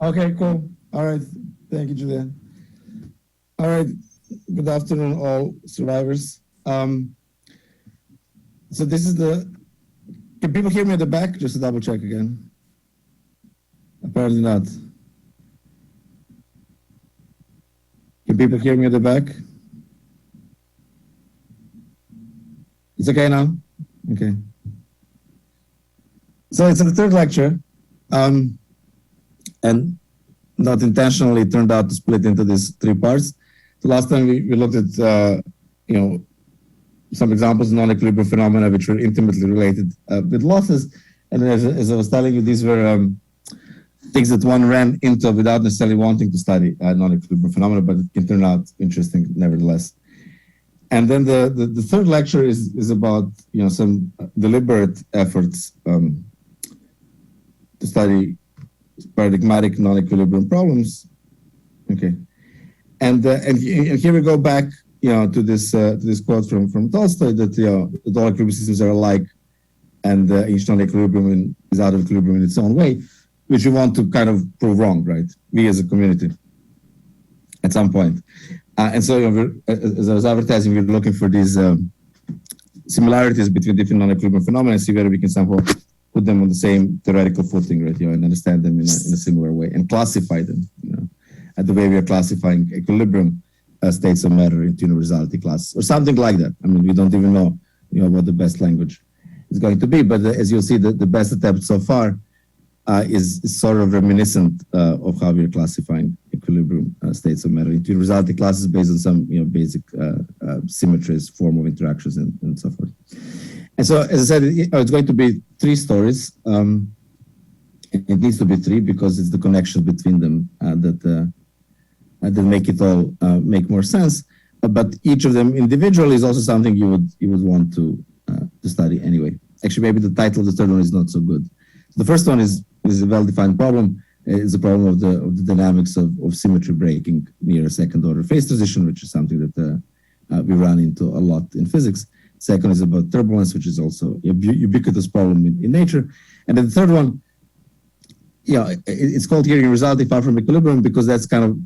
Okay, cool. All right. Thank you, Julian. All right. Good afternoon, all survivors. So this is can people hear me at the back? Just to double check again. Apparently not. Can people hear me at the back? It's okay now? Okay. So it's the third lecture. And not intentionally, it turned out to split into these three parts. So last time we looked at, some examples of non-equilibrium phenomena which were intimately related with losses. And as I was telling you, these were things that one ran into without necessarily wanting to study non-equilibrium phenomena, but it can turn out interesting nevertheless. And then the third lecture is about some deliberate efforts to study paradigmatic non-equilibrium problems. Okay, and here we go back to this quote from Tolstoy that that all equilibrium systems are alike, and each non-equilibrium is out of equilibrium in its own way, which we want to kind of prove wrong, right? We as a community at some point. And so, as I was advertising, we're looking for these similarities between different non-equilibrium phenomena and see whether we can somehow put them on the same theoretical footing, right? And understand them in a similar way and classify them, at the way we are classifying equilibrium states of matter into universality classes or something like that. I mean, we don't even know, what the best language is going to be. But as you'll see, the best attempt so far is sort of reminiscent of how we are classifying equilibrium states of matter into universality classes based on some basic symmetries, form of interactions, and so forth. And so, as I said, it's going to be three stories. It needs to be three because it's the connections between them that make it all make more sense. But each of them individually is also something you would want to study anyway. Actually, maybe the title of the third one is not so good. The first one is a well-defined problem. It's a problem of the dynamics of symmetry breaking near a second-order phase transition, which is something that we run into a lot in physics. Second is about turbulence, which is also a ubiquitous problem in nature. And then the third one, it's called here universality far from equilibrium because that's kind of,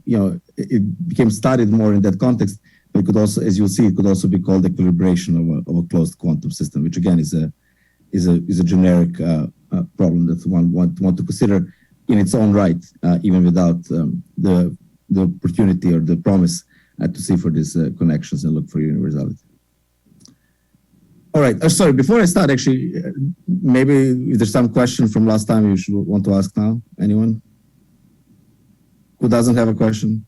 it became studied more in that context. But it could also, as you'll see, it could also be called equilibration of a closed quantum system, which again is a generic problem that one want to consider in its own right, even without the opportunity or the promise to see for these connections and look for universality. All right. Sorry, before I start, actually, maybe if there's some question from last time you should want to ask now. Anyone? Who doesn't have a question?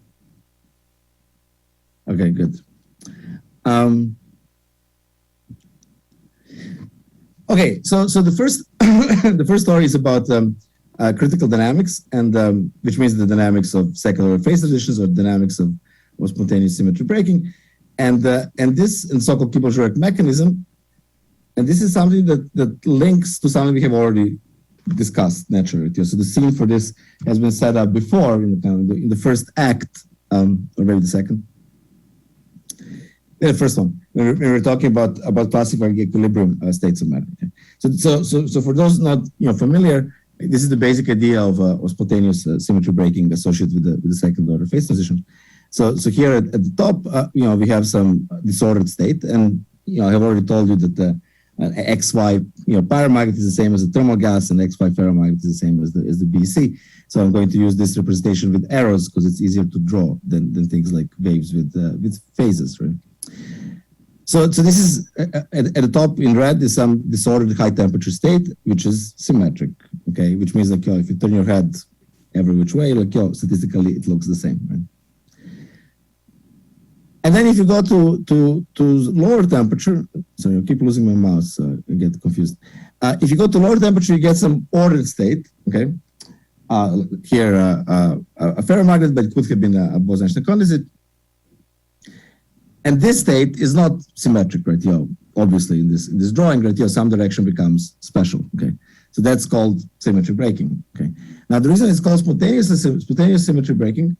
Okay, good. Okay, so the first the first story is about critical dynamics, and which means the dynamics of second-order phase transitions or dynamics of spontaneous symmetry breaking, and this so-called Kibble-Schwarz mechanism. And this is something that links to something we have already discussed naturally. So the scene for this has been set up before in the first act, or maybe the second. The first one, when we were talking about classifying equilibrium states of matter. Okay? So for those not familiar, this is the basic idea of spontaneous symmetry breaking associated with the second order phase transition. So here at the top, we have some disordered state, and I have already told you that the XY paramagnet is the same as the thermal gas, and XY ferromagnet is the same as the BC. So I'm going to use this representation with arrows because it's easier to draw than things like waves with phases, right? So this is at the top in red is some disordered high temperature state, which is symmetric, okay? Which means like if you turn your head every which way, like statistically it looks the same, right? And then if you go to lower temperature, sorry, I keep losing my mouse, so I get confused. If you go to lower temperature, you get some ordered state, okay? Here, a ferromagnet, but it could have been a Bose-Einstein condensate. And this state is not symmetric, right? Obviously in this drawing, right? Some direction becomes special, okay? So that's called symmetry breaking, okay? Now the reason it's called spontaneous symmetry breaking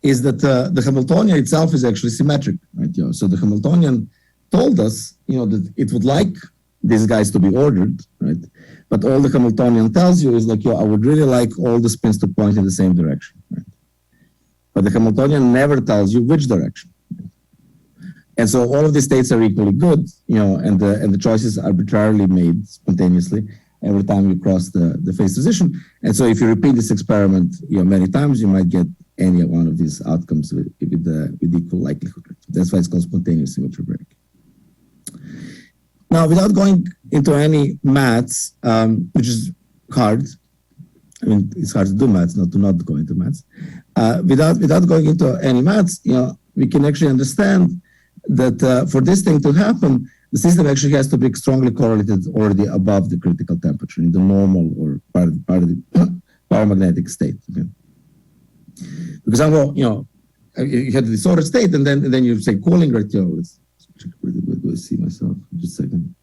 is that the Hamiltonian itself is actually symmetric, right? So the Hamiltonian told us, that it would like these guys to be ordered, right? But all the Hamiltonian tells you is like, I would really like all the spins to point in the same direction, right? But the Hamiltonian never tells you which direction. And so all of the states are equally good, and the choices are arbitrarily made spontaneously every time you cross the phase transition. And so if you repeat this experiment, many times, you might get any one of these outcomes with equal likelihood. That's why it's called spontaneous symmetry break. Now, without going into any maths, which is hard, I mean, it's hard to do maths, not to not go into maths. Without going into any maths, we can actually understand that for this thing to happen, the system actually has to be strongly correlated already above the critical temperature in the normal or part of the paramagnetic state. Okay? For example, you had the disordered state, and then you say cooling, right? Let's check. Where do I see myself? Just a second.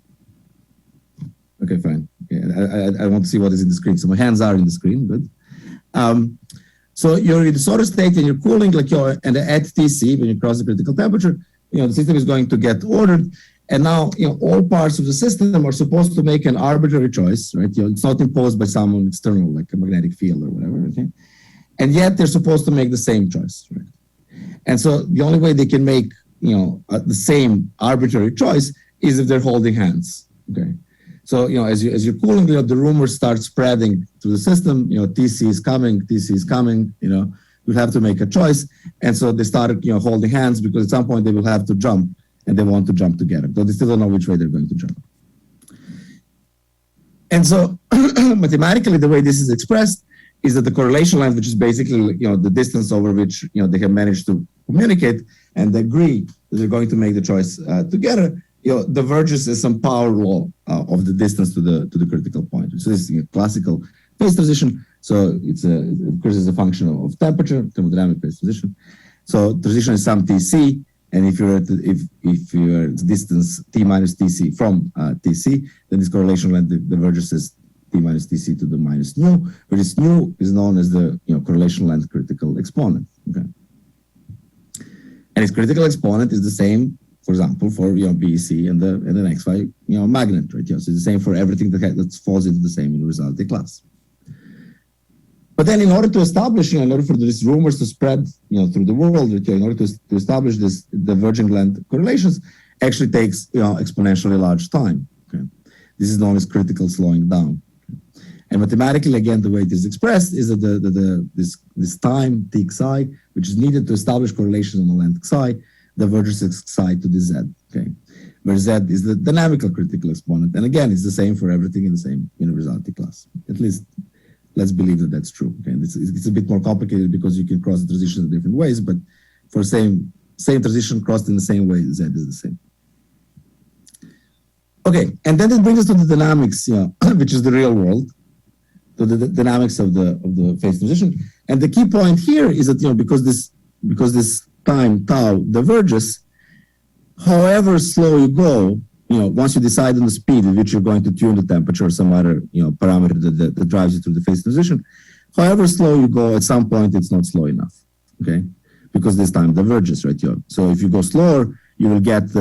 Okay, fine. Okay. I want to see what is in the screen. So my hands are in the screen. Good. So you're in the disordered state, and you're cooling, and at TC, when you cross the critical temperature, the system is going to get ordered. And now, all parts of the system are supposed to make an arbitrary choice, right? It's not imposed by someone external, like a magnetic field or whatever, okay? And yet they're supposed to make the same choice, right? And so the only way they can make, the same arbitrary choice is if they're holding hands, okay? So, as you're cooling, the rumors start spreading through the system, TC is coming, you have to make a choice. And so they started, holding hands because at some point they will have to jump, and they want to jump together, though they still don't know which way they're going to jump. And so mathematically, the way this is expressed is that the correlation length, which is basically, the distance over which, they have managed to communicate and agree that they're going to make the choice together, diverges as some power law of the distance to the critical point. So this is a classical phase transition. So it's of course, it's a function of temperature, thermodynamic phase transition. So transition is some TC. And if you're at distance T minus TC from TC, then this correlation length diverges as T minus TC to the minus nu, where this nu is known as the correlation length critical exponent. Okay, and its critical exponent is the same, for example, for BEC and the XY magnet, right? So it's the same for everything that falls into the same universality class. But then, in order to establish, in order for these rumors to spread, through the world, in order to establish this diverging length correlations, actually takes, exponentially large time. Okay, this is known as critical slowing down. Okay? And mathematically, again, the way it is expressed is that this time t xi, which is needed to establish correlations on the length xi, diverges xi to the z. Okay, where z is the dynamical critical exponent, and again, it's the same for everything in the same universality class, at least. Let's believe that that's true. Okay, it's a bit more complicated because you can cross the transitions in different ways, but for same transition crossed in the same way, Z is the same. Okay, and then it brings us to the dynamics, which is the real world, to the dynamics of the phase transition. And the key point here is that because this time tau diverges, however slow you go, once you decide on the speed at which you're going to tune the temperature or some other, parameter that drives you through the phase transition, however slow you go, at some point it's not slow enough, okay? Because this time diverges, right? So if you go slower, you will get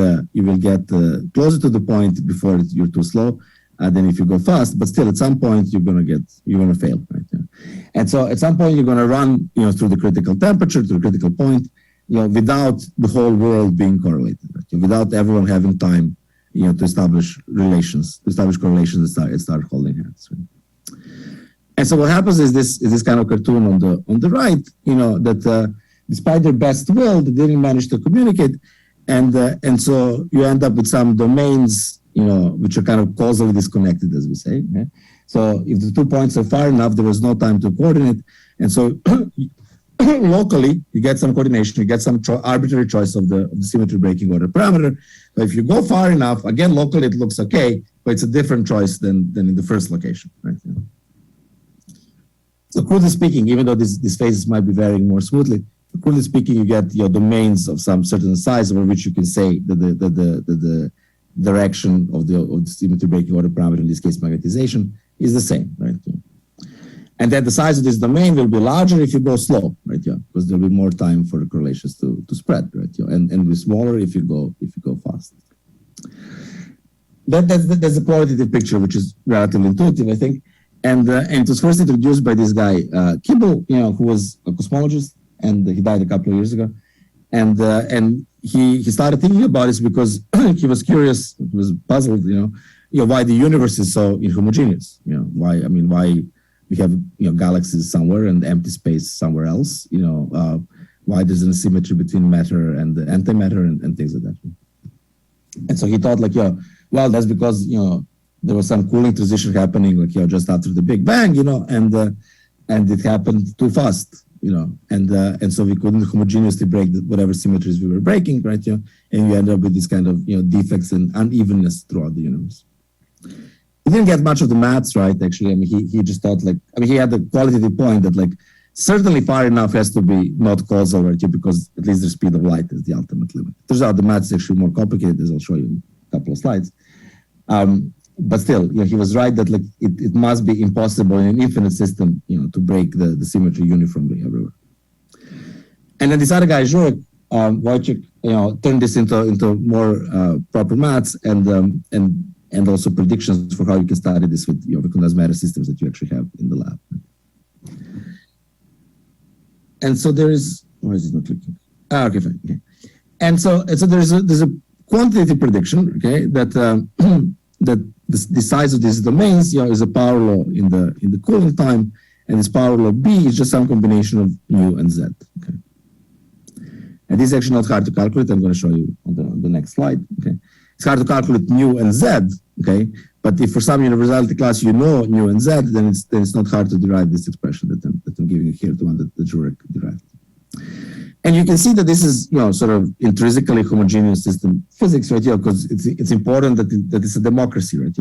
closer to the point before you're too slow than if you go fast. But still, at some point you're gonna fail, right? And so at some point you're gonna run, through the critical temperature, to the critical point, without the whole world being correlated, right? Without everyone having time. To establish correlations and start holding hands. Right? And so what happens is this kind of cartoon on the right, that despite their best will, they didn't manage to communicate, and so you end up with some domains, which are kind of causally disconnected, as we say. Okay? So if the 2 points are far enough, there was no time to coordinate, and so locally, you get some coordination, you get some arbitrary choice of the symmetry breaking order parameter. But if you go far enough, again, locally it looks okay, but it's a different choice than in the first location, right? So crudely speaking, even though these phases might be varying more smoothly, crudely speaking, you get your domains of some certain size over which you can say that the direction of the symmetry breaking order parameter, in this case magnetization, is the same, right? And then the size of this domain will be larger if you go slow, right? Because there'll be more time for the correlations to spread, right? And be smaller if you go fast. that's a qualitative picture, which is relatively intuitive, I think. And it was first introduced by this guy, Kibble, who was a cosmologist, and he died a couple of years ago. And he started thinking about this because he was curious, he was puzzled, why the universe is so inhomogeneous. Why we have galaxies somewhere and empty space somewhere else. Why there's an asymmetry between matter and antimatter and things like that. And so he thought, well, that's because there was some cooling transition happening, just after the Big Bang, and it happened too fast. And so we couldn't homogeneously break whatever symmetries we were breaking, right? And we end up with this kind of defects and unevenness throughout the universe. He didn't get much of the maths right, actually. He just thought he had the qualitative point that certainly far enough has to be not causal, right? Because at least the speed of light is the ultimate limit. Turns out the maths is actually more complicated, as I'll show you in a couple of slides. But still, he was right that it must be impossible in an infinite system, to break the symmetry uniformly everywhere. And then this other guy, Zurek, Wojciech, turned this into more proper maths and also predictions for how you can study this with the condensed matter systems that you actually have in the lab. And so there is, why is it not clicking? Okay, fine. Okay. And so there's a quantitative prediction, okay, that that the size of these domains, is a power law in the cooling time, and this power law B is just some combination of mu and z. Okay, and this is actually not hard to calculate. I'm going to show you on the next slide. Okay, it's hard to calculate mu and z. Okay, but if for some universality class mu and z, then it's not hard to derive this expression that I'm giving you here, the one that Zurek derived. And you can see that this is, sort of intrinsically homogeneous system physics, right? Because it's important that it's a democracy, right?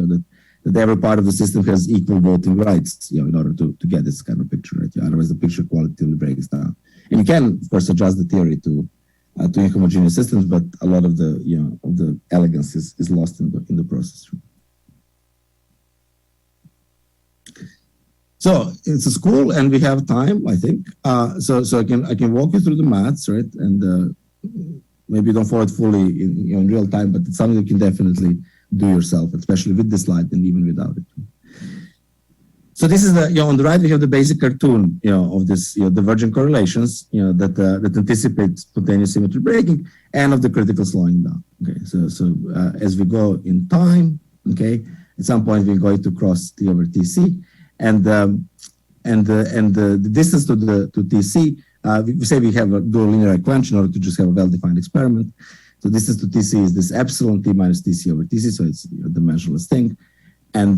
That every part of the system has equal voting rights, in order to get this kind of picture, right? Otherwise, the picture qualitatively breaks down. And you can, of course, adjust the theory to inhomogeneous systems, but a lot of the, of the elegance is lost in the process. So it's a school, and we have time, I think. So I can walk you through the maths, right? And maybe don't follow it fully in real time, but it's something you can definitely do yourself, especially with this slide and even without it. So this is the on the right we have the basic cartoon, of this divergent correlations, that anticipate spontaneous symmetry breaking and of the critical slowing down. Okay, so as we go in time, okay, at some point we're going to cross T over TC. And the distance to TC, we say we have a dual linear expansion in order to just have a well-defined experiment. So distance to TC is this epsilon T minus TC over TC, so it's a dimensionless thing. And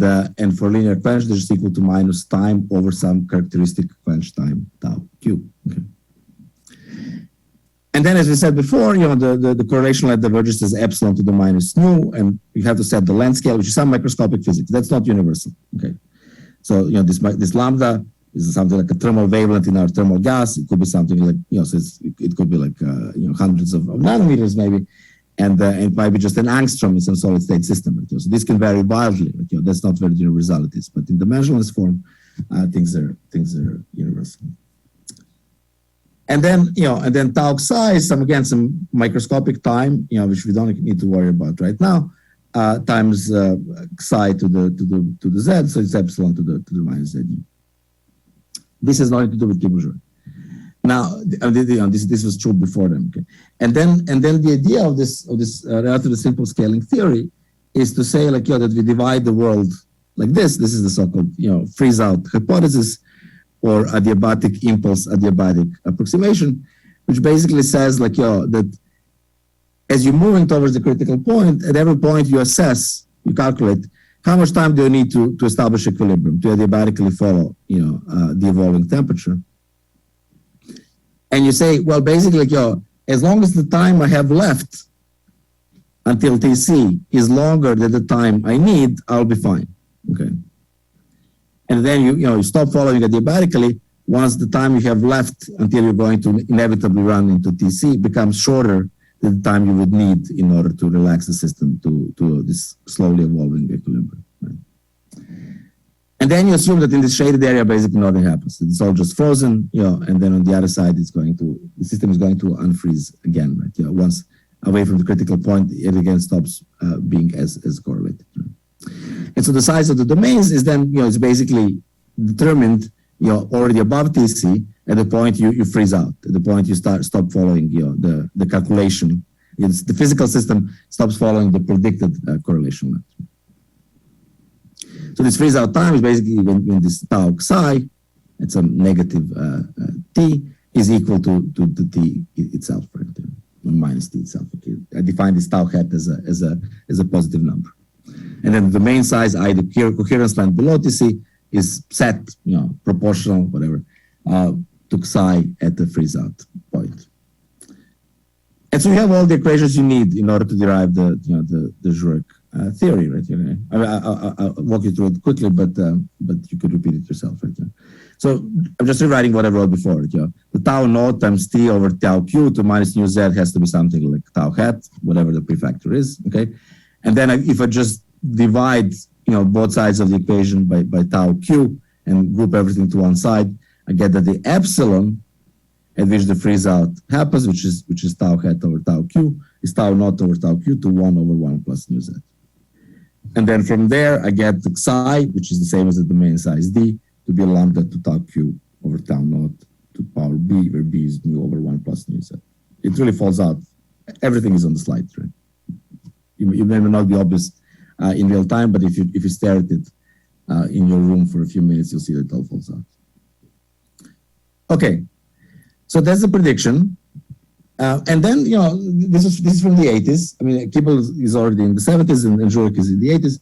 for linear quench, they're just equal to minus time over some characteristic quench time tau q. Okay. And then, as we said before, the correlation line diverges as epsilon to the minus nu, and you have to set the length scale, which is some microscopic physics. That's not universal. Okay. So, this lambda is something like a thermal wavelength in our thermal gas. It could be something like, so it could be like, hundreds of nanometers maybe. And it might be just an angstrom in some solid state system. Right? So this can vary wildly. Right? That's not very universalities, but in dimensionless form, things are universal. And then tau psi is some microscopic time, which we don't need to worry about right now. Times psi to the z, so it's epsilon to the minus z. This has nothing to do with Kibble. Now, this was true before them. Okay, and then the idea of this relatively simple scaling theory is to say that we divide the world like this. This is the so-called freeze out hypothesis, or adiabatic impulse adiabatic approximation, which basically says that as you're moving towards the critical point, at every point you assess, you calculate how much time do you need to establish equilibrium, to adiabatically follow, the evolving temperature. And you say, well, basically, as long as the time I have left until TC is longer than the time I need, I'll be fine. Okay. And then you stop following adiabatically once the time you have left until you're going to inevitably run into TC becomes shorter than the time you would need in order to relax the system to this slowly evolving equilibrium. Right? And then you assume that in this shaded area, basically nothing happens. It's all just frozen, and then on the other side, the system is going to unfreeze again, right? Once away from the critical point, it again stops being as correlated. Right? And so the size of the domains is then, it's basically determined, already above TC at the point you freeze out, at the point you stop following, the calculation. The physical system stops following the predicted correlation line. So this freeze out time is basically when this tau psi, it's a negative t, is equal to the t itself, right? Minus t itself. Okay. I define this tau hat as a positive number. And then the domain size, I, the coherence line below TC, is set, proportional, whatever, to psi at the freeze out point. And so you have all the equations you need in order to derive the Zurich theory, right? I'll walk you through it quickly, but you could repeat it yourself, right? So I'm just rewriting what I wrote before. The tau naught times t over tau q to minus nu z has to be something like tau hat, whatever the prefactor is, okay? And then if I just divide, both sides of the equation by tau q and group everything to one side, I get that the epsilon at which the freeze out happens, which is tau hat over tau q, is tau naught over tau q to 1 over 1 plus nu z. And then from there, I get the psi, which is the same as the domain size d, to be lambda to tau q over tau naught to power b, where b is nu over 1 plus nu z. It really falls out. Everything is on the slide, right? You may not be obvious in real time, but if you stare at it in your room for a few minutes, you'll see that it all falls out. Okay, so that's the prediction. And then, this is from the 80s. I mean, Kibble is already in the 70s and Zurich is in the 80s.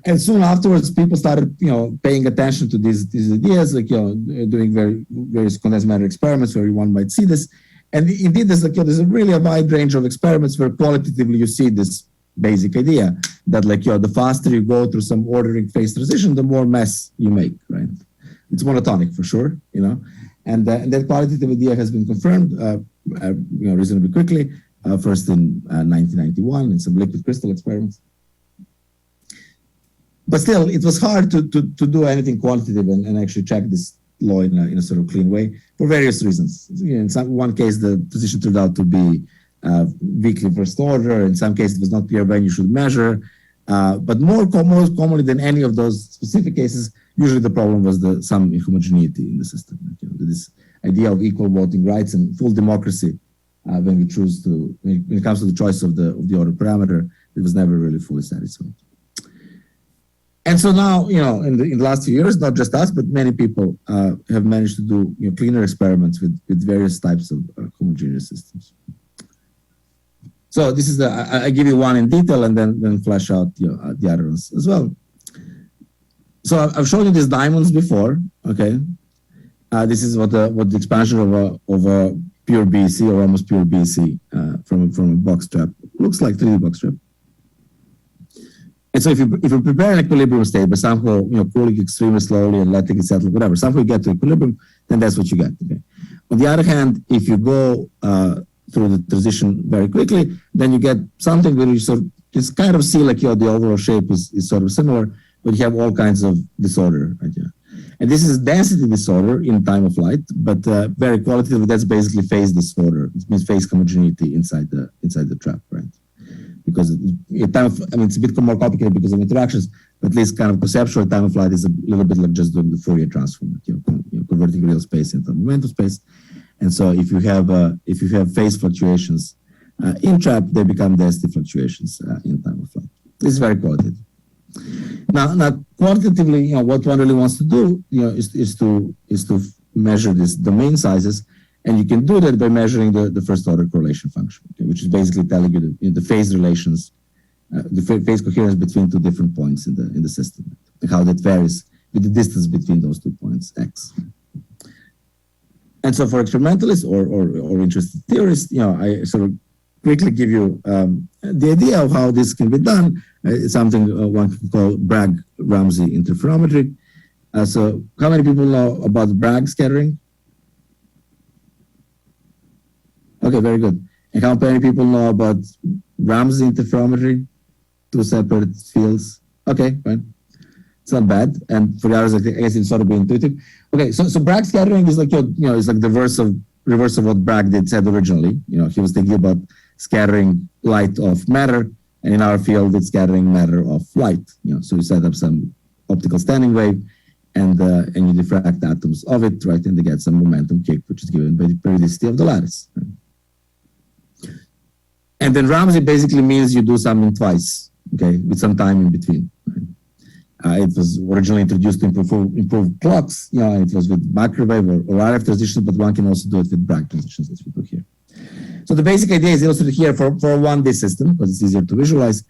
And soon afterwards, people started, paying attention to these ideas, like, doing various condensed matter experiments where one might see this. And indeed, there's a really a wide range of experiments where qualitatively you see this basic idea that, like, the faster you go through some ordering phase transition, the more mess you make, right? It's monotonic for sure, and that qualitative idea has been confirmed, reasonably quickly, first in 1991 in some liquid crystal experiments. But still, it was hard to do anything quantitative and actually check this law in a sort of clean way for various reasons. In one case, the position turned out to be weakly first order. In some cases, it was not clear when you should measure. But most commonly than any of those specific cases, usually the problem was some inhomogeneity in the system. This idea of equal voting rights and full democracy when we choose to, when it comes to the choice of the order parameter, it was never really fully satisfied. And so now, in the last few years, not just us, but many people have managed to do cleaner experiments with various types of homogeneous systems. So this is I give you one in detail and then flesh out the other ones as well. So I've shown you these diamonds before, okay? This is what the expansion of a pure BC or almost pure BC from a box trap looks like, 3D box trap. And so if you prepare an equilibrium state, but somehow cooling extremely slowly and letting it settle, whatever, somehow you get to equilibrium, then that's what you get. Okay. On the other hand, if you go through the transition very quickly, then you get something where you sort of just kind of see like the overall shape is sort of similar, but you have all kinds of disorder. Right? Yeah. And this is density disorder in time of flight, but very qualitative. That's basically phase disorder. It means phase homogeneity inside the trap, right? Because it's a bit more complicated because of interactions, but at least kind of conceptual time of flight is a little bit like just doing the Fourier transform, converting real space into momentum space. And so if you have phase fluctuations in trap, they become density fluctuations in time of flight. This is very qualitative. Now quantitatively, what one really wants to do, is to measure these domain sizes. And you can do that by measuring the first order correlation function, okay, which is basically telling you the phase relations, the phase coherence between two different points in the system, and how that varies with the distance between those 2 points, x. And so for experimentalists or interested theorists, I sort of quickly give you the idea of how this can be done. It's something one can call Bragg-Ramsey interferometry. So how many people know about Bragg scattering? Okay, very good. And how many people know about Ramsey interferometry? 2 separate fields. Okay, fine. It's not bad. And for the others, I guess it's sort of intuitive. Okay, so Bragg scattering is like it's like the reverse of what Bragg said originally. He was thinking about scattering light of matter And in our field, it's gathering matter of light. So you set up some optical standing wave, and you diffract atoms of it, right? And they get some momentum kick, which is given by the periodicity of the lattice. Right? And then Ramsey basically means you do something twice, okay, with some time in between. Right? It was originally introduced to improve clocks. It was with microwave or RF transitions, but one can also do it with Bragg transitions, as we do here. So the basic idea is illustrated here for a 1D system, because it's easier to visualize.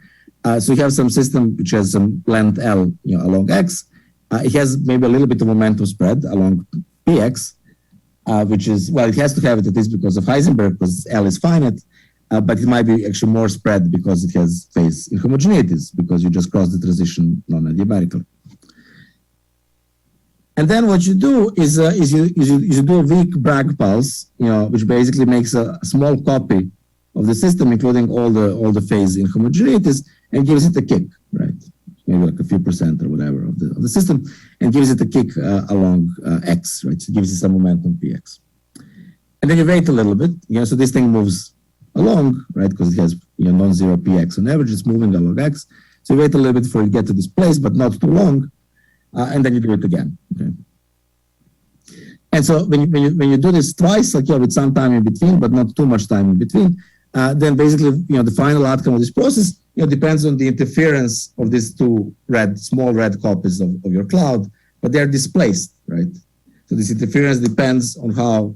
So you have some system which has some length L, along X. It has maybe a little bit of momentum spread along Px, which is, well, it has to have it at least because of Heisenberg, because L is finite, but it might be actually more spread because it has phase inhomogeneities, because you just cross the transition non-adiabatically. And then what you do is you do a weak Bragg pulse, which basically makes a small copy of the system, including all the phase inhomogeneities, and gives it a kick, right? Maybe like a few percent or whatever of the system, and gives it a kick along X, right? So it gives it some momentum Px. And then you wait a little bit, so this thing moves along, right? Because it has non-zero Px on average, it's moving along X. So you wait a little bit before you get to this place, but not too long, and then you do it again. Okay. And so when you do this twice, like with some time in between, but not too much time in between, then basically the final outcome of this process depends on the interference of these two small red copies of your cloud, but they're displaced, right? So this interference depends on how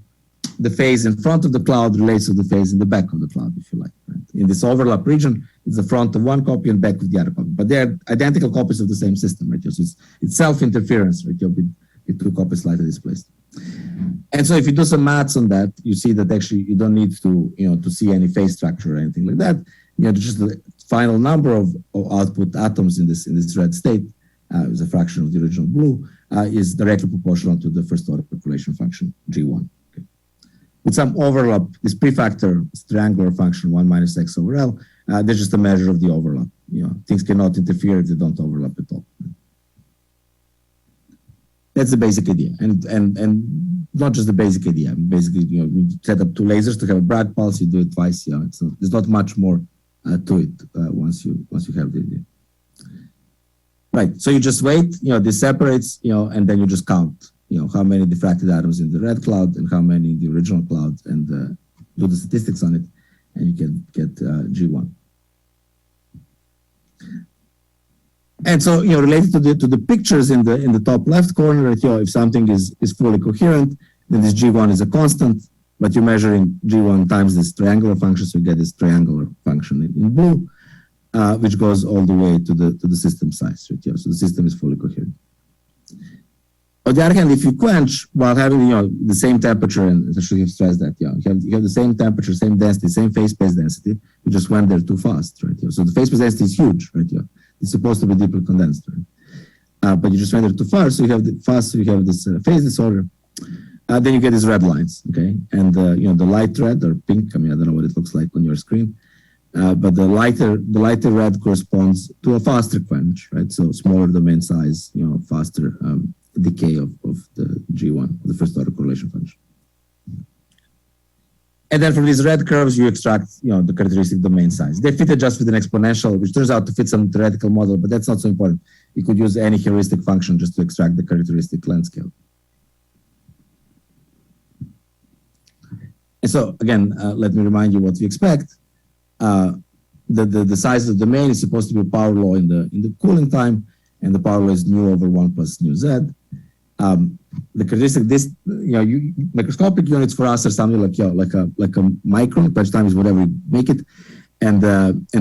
the phase in front of the cloud relates to the phase in the back of the cloud, if you like. Right? In this overlap region, it's the front of one copy and back of the other copy, but they're identical copies of the same system, right? So it's self-interference, right? With two copies slightly displaced. And so if you do some maths on that, you see that actually you don't need to see any phase structure or anything like that. Just the final number of output atoms in this red state is a fraction of the original blue, is directly proportional to the first order population function G1. Okay. With some overlap, this prefactor, this triangular function 1 minus x over L, they're just a measure of the overlap. Things cannot interfere if they don't overlap at all. That's the basic idea, and not just the basic idea. Basically, we set up two lasers to have a Bragg pulse. You do it twice. There's not much more to it once you have the idea. Right. So you just wait. This separates. And then you just count. How many diffracted atoms in the red cloud and how many in the original cloud, and do the statistics on it, and you can get G1. And so, related to the pictures in the top left corner, if something is fully coherent, then this G1 is a constant, but you're measuring G1 times this triangular function, so you get this triangular function in blue, which goes all the way to the system size, right? So the system is fully coherent. On the other hand, if you quench while having the same temperature, and I should have stressed that, you have the same temperature, same density, same phase space density, you just went there too fast, right? So the phase space density is huge, right? It's supposed to be deeply condensed, right? But you just went there too far, so you have this phase disorder. Then you get these red lines, okay? And the light red or pink, I don't know what it looks like on your screen, but the lighter red corresponds to a faster quench, right? So smaller domain size, faster decay of the G1, the first order correlation function. And then from these red curves, you extract, the characteristic domain size. They fit it just with an exponential, which turns out to fit some theoretical model, but that's not so important. You could use any heuristic function just to extract the characteristic length scale. And so again, let me remind you what we expect. The size of the domain is supposed to be power law in the cooling time, and the power law is nu over 1 plus nu z. The characteristic, microscopic units for us are something like a micron. Patch time is whatever you make it, and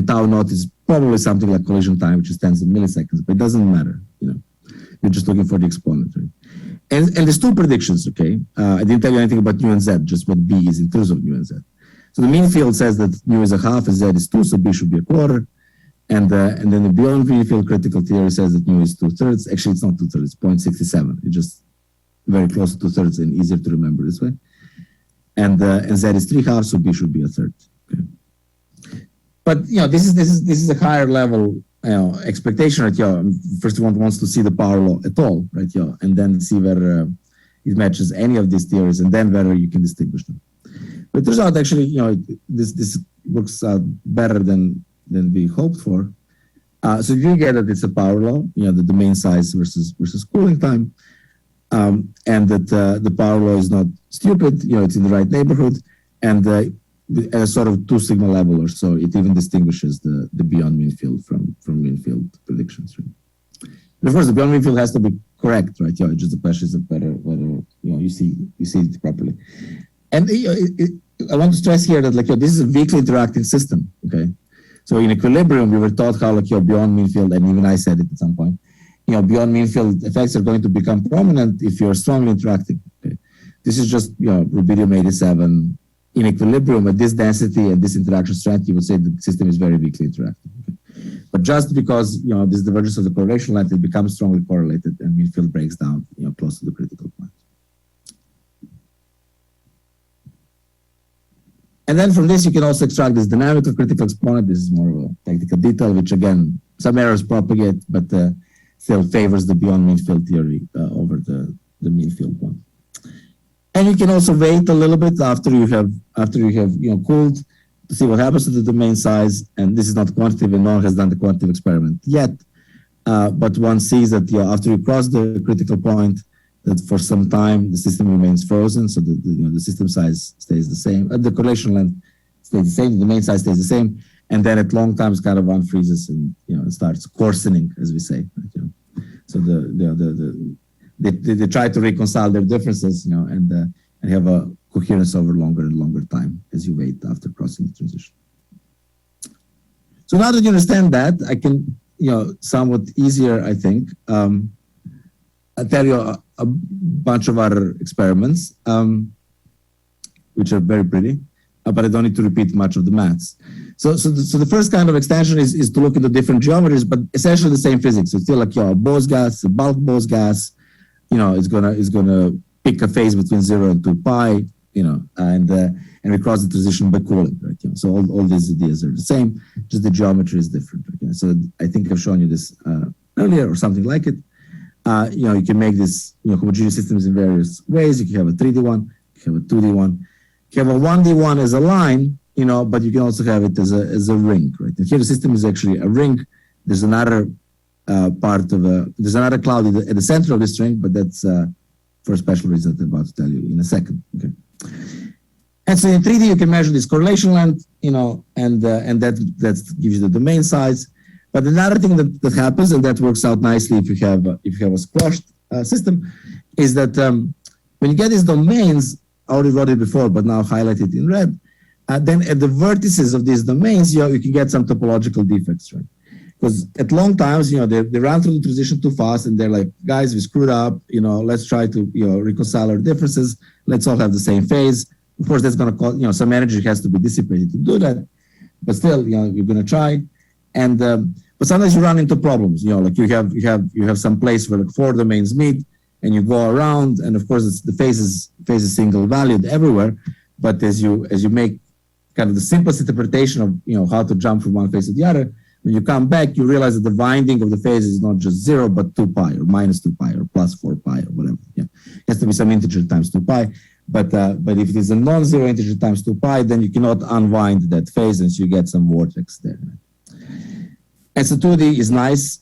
tau naught is probably something like collision time, which is tens of milliseconds. But it doesn't matter. You're just looking for the exponent, right? And there's two predictions. Okay, I didn't tell you anything about nu and z, just what B is in terms of nu and z. So the mean field says that nu is a half and z is 2, so B should be a quarter. And then the beyond mean field critical theory says that nu is 2/3. Actually, it's not 2/3, it's 0.67. It's just very close to 2/3 and easier to remember this way. And z is 3/2, so B should be a third. Okay. But this is a higher level expectation, right? First one wants to see the power law at all, right? And then see whether it matches any of these theories, and then whether you can distinguish them. But it turns out actually, this works out better than we hoped for. So you get that it's a power law, the domain size versus cooling time, and that the power law is not stupid, it's in the right neighborhood, and at a sort of 2 sigma level or so, it even distinguishes the beyond mean field from mean field predictions. Right? And of course, the beyond mean field has to be correct, right? Just the question is whether you see it properly. And I want to stress here that this is a weakly interacting system. Okay, so in equilibrium, we were taught how beyond mean field, and even I said it at some point. Beyond mean field effects are going to become prominent if you're strongly interacting. Okay? This is just rubidium 87 in equilibrium at this density and this interaction strength. You would say the system is very weakly interacting. Okay? But just because this divergence of the correlation length, it becomes strongly correlated, and mean field breaks down close to the critical point. And then from this, you can also extract this dynamic of critical exponent. This is more of a technical detail, which again, some errors propagate, but still favors the beyond mean field theory over the mean field one. And you can also wait a little bit after you have cooled to see what happens to the domain size. And this is not quantitative, and no one has done the quantitative experiment yet. But one sees that after you cross the critical point, that for some time the system remains frozen, so the system size stays the same, the correlation length stays the same, the domain size stays the same, and then at long times kind of unfreezes and it starts coarsening, as we say. Right, So they try to reconcile their differences, and have a coherence over longer and longer time as you wait after crossing the transition. So now that you understand that, I can somewhat easier, I think, I'll tell you a bunch of other experiments, which are very pretty, but I don't need to repeat much of the maths. So the first kind of extension is to look at the different geometries, but essentially the same physics. It's still like a Bose gas, a bulk Bose gas, it's gonna pick a phase between 0 and 2 pi, and we cross the transition by cooling, right? So all these ideas are the same, just the geometry is different. Okay? So I think I've shown you this earlier or something like it. You can make this homogeneous systems in various ways. You can have a 3D one, you can have a 2D one, you can have a 1D one as a line, but you can also have it as a ring, right? And here the system is actually a ring. There's another there's another cloud at the center of this ring, but that's for a special reason that I'm about to tell you in a second. Okay. And so in 3D you can measure this correlation length, and that gives you the domain size. But another thing that happens, and that works out nicely if you have a squashed system, is that when you get these domains, I already wrote it before, but now highlighted in red, then at the vertices of these domains, you can get some topological defects, right? Because at long times, they run through the transition too fast, and they're like, guys, we screwed up. Let's try to reconcile our differences. Let's all have the same phase. Of course, that's going to cost some energy has to be dissipated to do that, but still, you're going to try. And but sometimes you run into problems. Like you have some place where 4 domains meet, and you go around, and of course the phase is single valued everywhere. But as you make kind of the simplest interpretation of how to jump from one phase to the other, when you come back, you realize that the winding of the phase is not just 0, but 2 pi or minus 2 pi or plus 4 pi or whatever. Yeah, it has to be some integer times 2 pi. But if it is a non-zero integer times 2 pi, then you cannot unwind that phase, and so you get some vortex there. And so 2D is nice,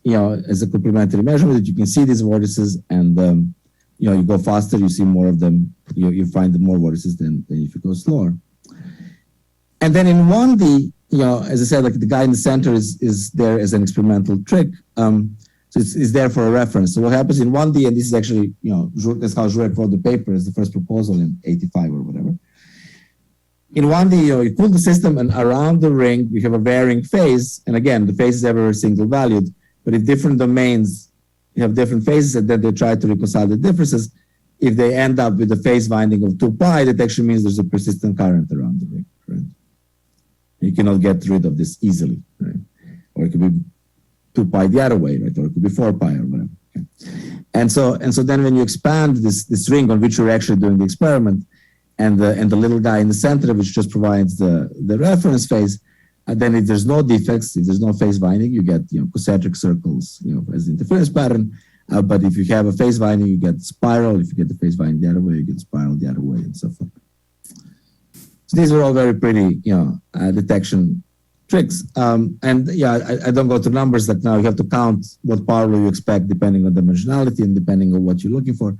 as a complementary measurement that you can see these vortices, and you go faster, you see more of them, you find more vortices than if you go slower. And then in 1D, as I said, like the guy in the center is there as an experimental trick. So it's there for a reference. So what happens in 1D, and this is actually, that's how Jouret wrote the paper as the first proposal in 85 or whatever. In 1D, you cool the system, and around the ring, we have a varying phase. And again, the phase is ever single valued. But if different domains have different phases, and then they try to reconcile the differences, if they end up with a phase winding of 2 pi, that actually means there's a persistent current around the ring. Right? You cannot get rid of this easily. Right? Or it could be 2 pi the other way, right? Or it could be 4 pi or whatever. Okay? And so then when you expand this ring on which you're actually doing the experiment, and the little guy in the center, which just provides the reference phase, then if there's no defects, if there's no phase winding, you get concentric circles, as the interference pattern. But if you have a phase winding, you get spiral. If you get the phase winding the other way, you get spiral the other way, and so forth. So these are all very pretty, detection tricks. And yeah, I don't go to numbers that now you have to count what power law you expect depending on dimensionality and depending on what you're looking for.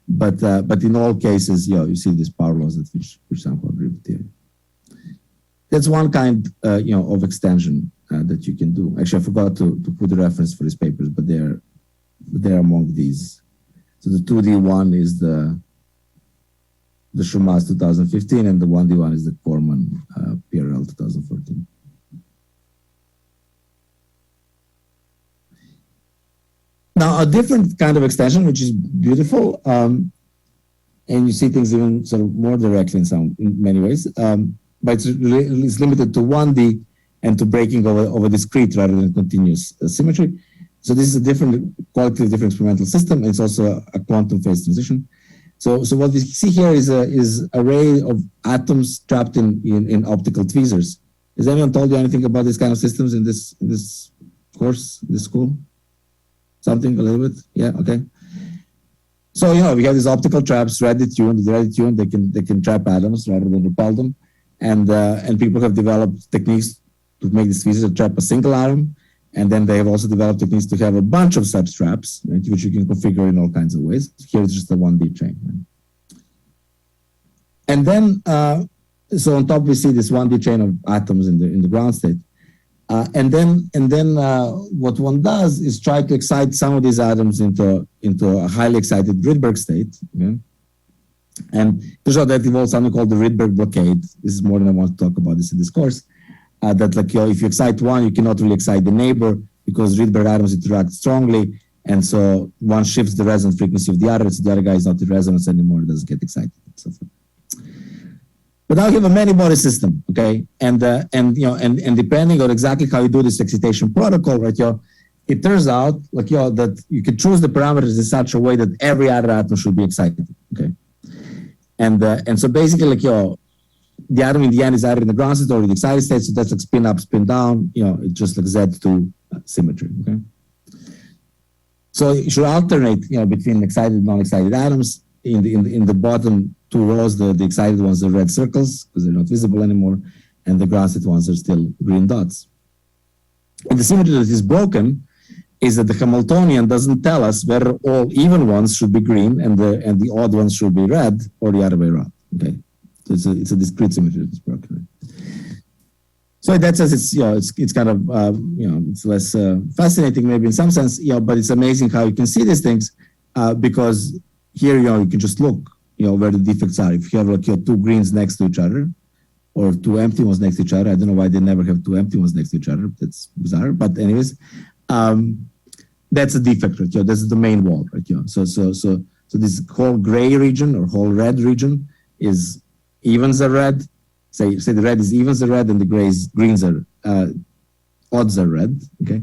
But in all cases, yeah, you see these power laws that which somehow agree with theory. That's one kind, of extension that you can do. Actually, I forgot to put the reference for these papers, but they're among these. So the 2D one is the Schumas 2015, and the 1D one is the Corman PRL 2014. Now, a different kind of extension, which is beautiful, and you see things even sort of more directly in many ways, but it's limited to 1D and to breaking over discrete rather than continuous symmetry. So this is a different quality of different experimental system. It's also a quantum phase transition. So what we see here is an array of atoms trapped in optical tweezers. Has anyone told you anything about this kind of systems in this course, this school? Something a little bit? Yeah, okay. So we have these optical traps, readily tuned. They can trap atoms rather than repel them, and people have developed techniques to make these tweezers trap a single atom. And then they have also developed techniques to have a bunch of such traps, right, which you can configure in all kinds of ways. Here it's just a 1D chain. Right? And then, so on top we see this 1D chain of atoms in the ground state. And then what one does is try to excite some of these atoms into a highly excited Redbird state. Okay? And to show that involves something called the Redbird Blockade. This is more than I want to talk about this in this course. That if you excite one, you cannot really excite the neighbor because Redbird atoms interact strongly, and so one shifts the resonance frequency of the other, so the other guy is not in resonance anymore, doesn't get excited, and so forth. But now you have a many-body system, okay, and depending on exactly how you do this excitation protocol, right, it turns out that you can choose the parameters in such a way that every other atom should be excited, okay, and so basically the atom in the end is either in the ground state or in the excited state, so that's like spin up, spin down, it's just like Z2 symmetry, okay? So you should alternate, between excited and non-excited atoms. In the bottom two rows, the excited ones are red circles because they're not visible anymore, and the ground state ones are still green dots. And the symmetry that is broken is that the Hamiltonian doesn't tell us whether all even ones should be green and the odd ones should be red or the other way around, okay? So it's a discrete symmetry that's broken. So in that sense, it's kind of it's less fascinating maybe in some sense, but it's amazing how you can see these things because here you can just look where the defects are. If you have two greens next to each other or two empty ones next to each other, I don't know why they never have two empty ones next to each other. That's bizarre, but anyways, that's a defect, right? That's the main wall, right? So this whole gray region or whole red region is evens are red. Say the red is evens are red and the greens are odds are red. Okay,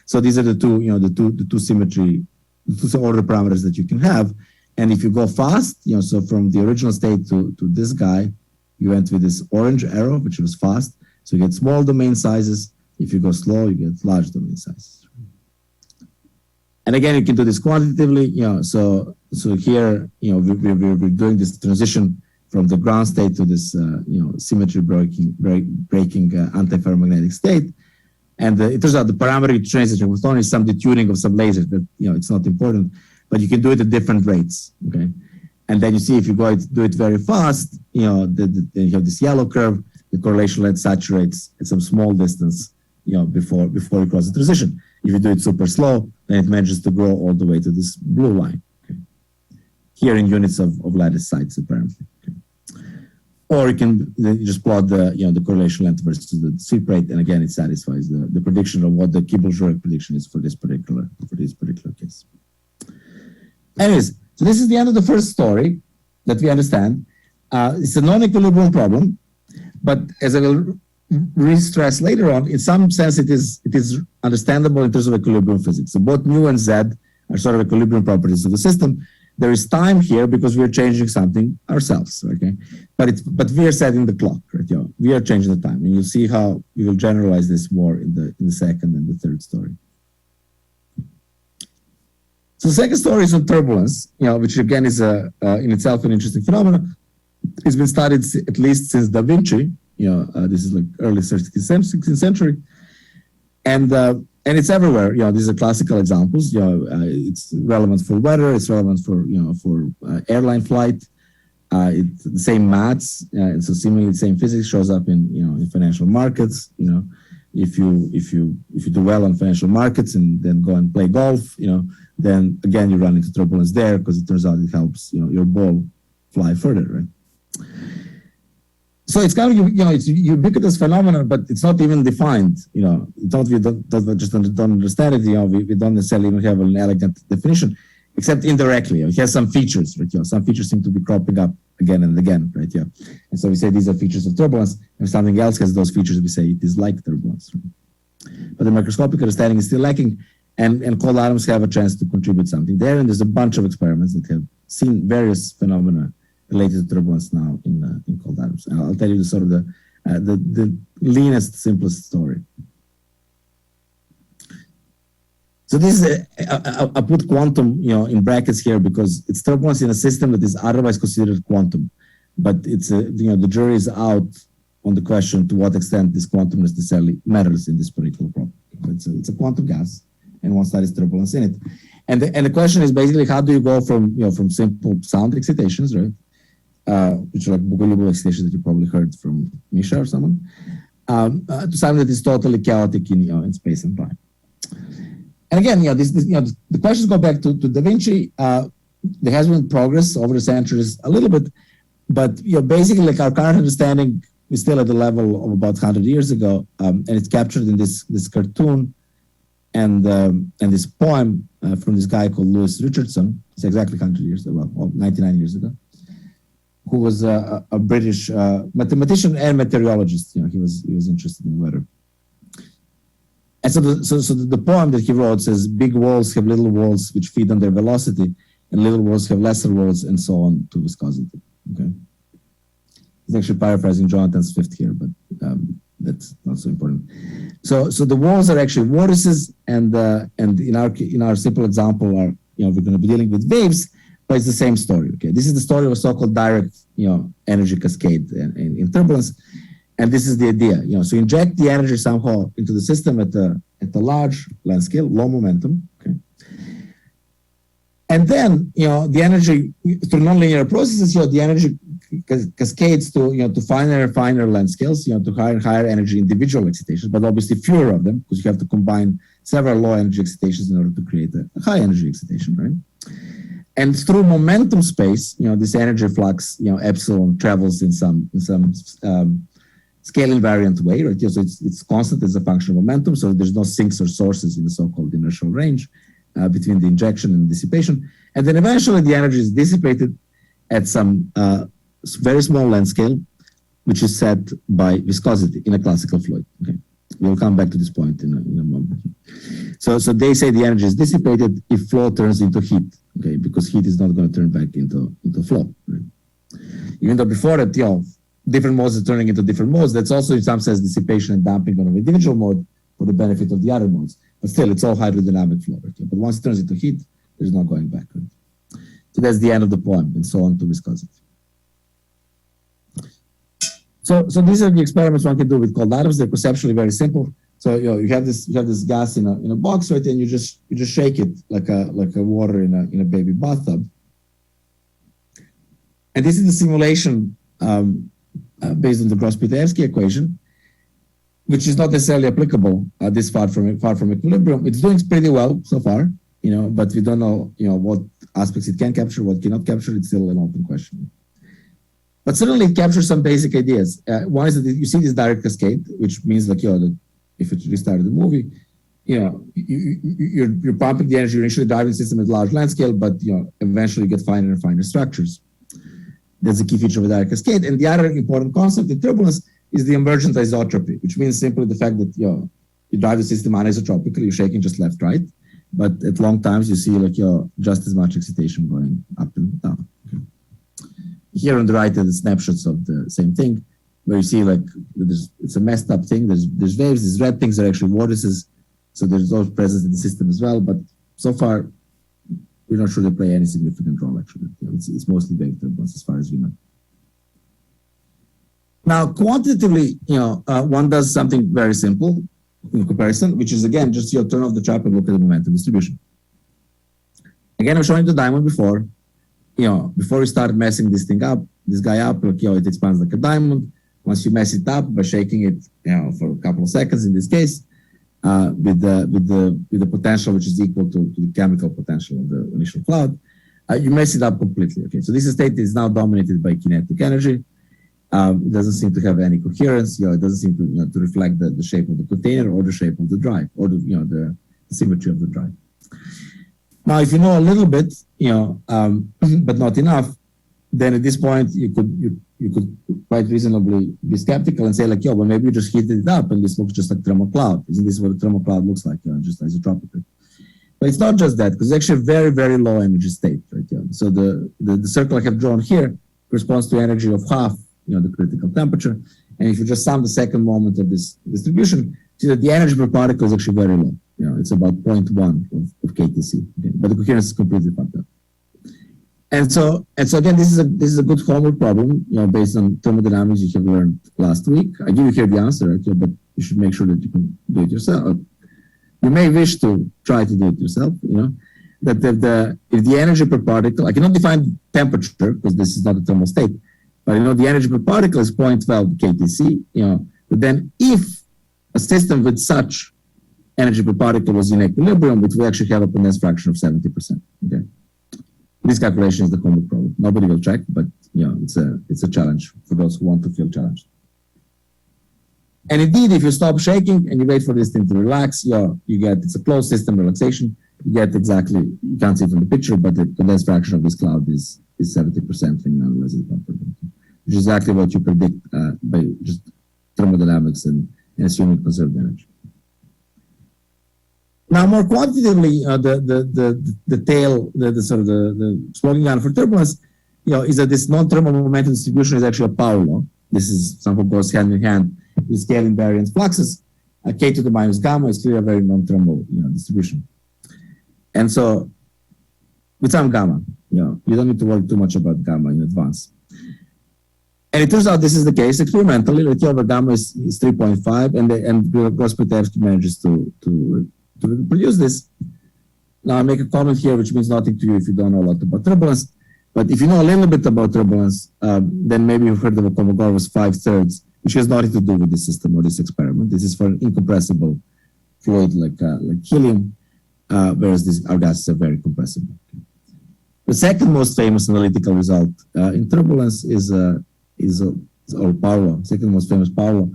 so these are the two the two symmetry, the two order parameters that you can have. And if you go fast, so from the original state to this guy, you went with this orange arrow, which was fast. So you get small domain sizes. If you go slow, you get large domain sizes. And again, you can do this quantitatively. So here, we're doing this transition from the ground state to this, symmetry breaking antiferromagnetic state. And it turns out the parameter you change the Hamiltonian is some detuning of some lasers that, it's not important, but you can do it at different rates, okay? And then you see if you go do it very fast, then you have this yellow curve, the correlation length saturates at some small distance, before you cross the transition. If you do it super slow, then it manages to grow all the way to this blue line, okay? Here in units of lattice sites, apparently. Or you can just plot the correlation length versus the sweep rate, and again, it satisfies the prediction of what the Kibble-Shorek prediction is for this particular case. Anyways, so this is the end of the first story that we understand. It's a non-equilibrium problem, but as I will re-stress later on, in some sense, it is understandable in terms of equilibrium physics. So both mu and z are sort of equilibrium properties of the system. There is time here because we're changing something ourselves, okay? But we are setting the clock, right? We are changing the time, and you'll see how we will generalize this more in the second and the third story. So the second story is on turbulence, which again is in itself an interesting phenomenon. It's been studied at least since Da Vinci, This is like early 16th century. And it's everywhere. These are classical examples. It's relevant for weather. It's relevant for airline flight. It's the same maths. So seemingly the same physics shows up in financial markets. If you do well on financial markets and then go and play golf, then again you run into turbulence there because it turns out it helps your ball fly further, right? So it's kind of it's ubiquitous phenomenon, but it's not even defined. We just don't understand it. We don't necessarily even have an elegant definition, except indirectly. It has some features, right? Some features seem to be cropping up again and again, right? And so we say these are features of turbulence. If something else has those features, we say it is like turbulence. Right? But the microscopic understanding is still lacking, and cold atoms have a chance to contribute something there. And there's a bunch of experiments that have seen various phenomena related to turbulence now in cold atoms. And I'll tell you the sort of the leanest, simplest story. So this is I put quantum in brackets here because it's turbulence in a system that is otherwise considered quantum, but it's the jury is out on the question to what extent this quantum necessarily matters in this particular problem. It's a quantum gas, and one studies turbulence in it, and the question is basically how do you go from from simple sound excitations, right? Which are like boogaloo excitations that you probably heard from Misha or someone, to something that is totally chaotic in space and time. And again, the questions go back to Da Vinci. There has been progress over the centuries a little bit, but basically, like our current understanding is still at the level of about 100 years ago, and it's captured in this cartoon and this poem from this guy called Lewis Richardson. It's exactly 100 years ago, well, 99 years ago, who was a British mathematician and meteorologist. He was interested in weather. And so the poem that he wrote says, big walls have little walls which feed on their velocity, and little walls have lesser walls, and so on to viscosity. Okay. He's actually paraphrasing Jonathan's Fifth here, but that's not so important. So the walls are actually vortices, and in our simple example, we're going to be dealing with waves, but it's the same story. Okay, this is the story of a so-called direct energy cascade in turbulence. And this is the idea, so inject the energy somehow into the system at a large length scale, low momentum, okay? And then, the energy through nonlinear processes, the energy cascades to finer and finer length scales, to higher and higher energy individual excitations, but obviously fewer of them because you have to combine several low energy excitations in order to create a high energy excitation, right? And through momentum space, this energy flux, epsilon travels in some scale invariant way, right? So it's constant as a function of momentum. So there's no sinks or sources in the so-called inertial range between the injection and dissipation. And then eventually the energy is dissipated at some very small length scale, which is set by viscosity in a classical fluid. Okay, we'll come back to this point in a moment. So they say the energy is dissipated if flow turns into heat. Okay, because heat is not going to turn back into flow. Right? Even though before that, different modes are turning into different modes. That's also in some sense dissipation and damping on an individual mode for the benefit of the other modes. But still, it's all hydrodynamic flow. Right? But once it turns into heat, there's no going back. Right? So that's the end of the poem, and so on to viscosity. So these are the experiments one can do with cold atoms. They're conceptually very simple. So you have this gas in a box, right, and you just shake it like a water in a baby bathtub. And this is the simulation based on the Gross-Pitayevsky equation, which is not necessarily applicable this far from equilibrium. It's doing pretty well so far, but we don't know, what aspects it can capture, what cannot capture. It's still an open question. But certainly it captures some basic ideas. One is that you see this direct cascade, which means like, that if it restarted the movie, you're pumping the energy, you're initially driving the system at large length scale, but eventually you get finer and finer structures. That's a key feature of a direct cascade. And the other important concept in turbulence is the emergent isotropy, which means simply the fact that you drive the system anisotropically, you're shaking just left, right, but at long times you see like just as much excitation going up and down. Okay. Here on the right are the snapshots of the same thing, where you see like it's a messed up thing. There's waves. These red things are actually vortices, so there's those present in the system as well. But so far, we're not sure they play any significant role. Actually, it's mostly wave turbulence as far as we know. Now, quantitatively, one does something very simple in comparison, which is again just turn off the trap and look at the momentum distribution. Again, I'm showing the diamond before. Before you start messing this guy up, it expands like a diamond. Once you mess it up by shaking it, for a couple of seconds in this case, with the potential which is equal to the chemical potential of the initial cloud, you mess it up completely. Okay, so this state is now dominated by kinetic energy. It doesn't seem to have any coherence. It doesn't seem to reflect the shape of the container or the shape of the drive or the symmetry of the drive. Now, if you know a little bit, but not enough, then at this point you could quite reasonably be skeptical and say like, well, maybe you just heated it up and this looks just like thermal cloud. Isn't this what a thermal cloud looks like? Just isotropically. But it's not just that, because it's actually a very, very low energy state, right? So the circle I have drawn here corresponds to energy of half, the critical temperature. And if you just sum the second moment of this distribution, see that the energy per particle is actually very low. It's about 0.1 of KTC, okay? But the coherence is completely fucked up. And so again, this is a good homework problem, based on thermodynamics you have learned last week. I give you here the answer, okay? But you should make sure that you can do it yourself. You may wish to try to do it yourself, that if the energy per particle, I cannot define temperature because this is not a thermal state, but the energy per particle is 0.12 KTC, but then if a system with such energy per particle was in equilibrium, it will actually have a condensed fraction of 70%, okay? This calculation is the homework problem. Nobody will check, but it's a challenge for those who want to feel challenged. And indeed, if you stop shaking and you wait for this thing to relax, you get, it's a closed system relaxation. You get exactly, you can't see it from the picture, but the condensed fraction of this cloud is 70% when you analyze it properly, which is exactly what you predict by just thermodynamics and assuming conserved energy. Now, more quantitatively, the tail, the smoking gun for turbulence, is that this non-thermal momentum distribution is actually a power law. This is somehow goes hand in hand with scale invariant fluxes. K to the minus gamma is clearly a very non-thermal distribution. And so, with some gamma, you don't need to worry too much about gamma in advance. And it turns out this is the case experimentally. The T over gamma is 3.5, and Gross-Pitevsky manages to reproduce this. Now I make a comment here which means nothing to you if you don't know a lot about turbulence. But if you know a little bit about turbulence, then maybe you've heard of a Kolmogorov 5/3, which has nothing to do with this system or this experiment. This is for an incompressible fluid like helium, whereas our gases are very compressible. The second most famous analytical result in turbulence is power law. Second most famous power law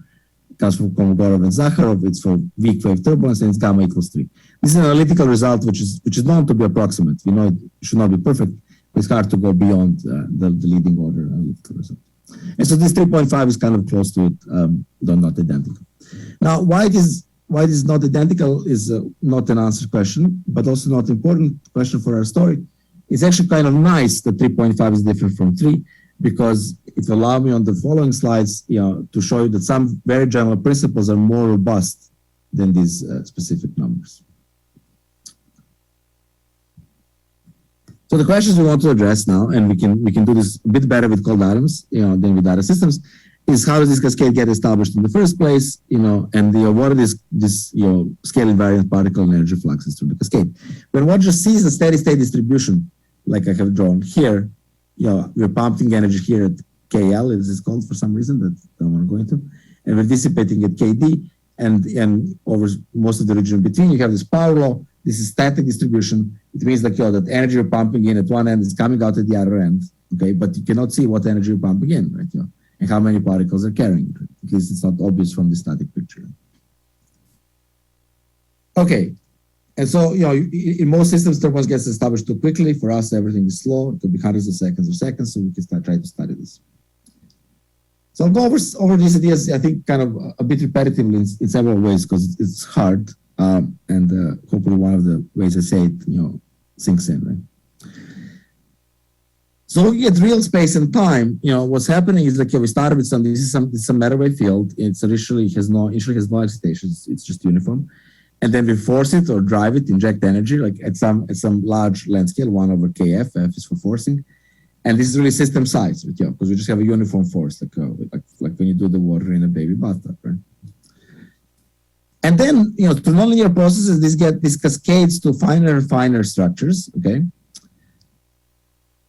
comes from Kolmogorov and Zakharov. It's for weak wave turbulence, and it's gamma equals 3. This is an analytical result which is known to be approximate. We know it should not be perfect, but it's hard to go beyond the leading order analytical result. And so this 3.5 is kind of close to it, though not identical. Now, why it is not identical is not an answer question, but also not important question for our story. It's actually kind of nice that 3.5 is different from 3, because it will allow me on the following slides, to show you that some very general principles are more robust than these specific numbers. So the questions we want to address now, and we can do this a bit better with cold atoms, than with other systems, is how does this cascade get established in the first place, and what are this scale invariant particle and energy fluxes through the cascade. When one just sees the steady state distribution, like I have drawn here, we're pumping energy here at KL, as it's called for some reason that I don't want to go into, and we're dissipating at KD, and over most of the region in between, you have this power law. This is static distribution. It means like that energy you're pumping in at one end is coming out at the other end, okay? But you cannot see what energy you're pumping in, right? And how many particles are carrying it. Right? At least it's not obvious from the static picture. Okay, and so in most systems, turbulence gets established too quickly. For us, everything is slow. It could be hundreds of seconds or seconds, so we can try to study this. So I'll go over these ideas, I think, kind of a bit repetitively in several ways because it's hard. And hopefully one of the ways I say it, sinks in, right? So looking at real space and time, what's happening is like we started with this is some matter wave field. It's initially has no excitation. It's just uniform, and then we force it or drive it, inject energy like at some large length scale, 1 over kf. F is for forcing, And this is really system size, right? Because we just have a uniform force, like when you do the water in a baby bathtub, right? And then, through nonlinear processes, this cascades to finer and finer structures, okay?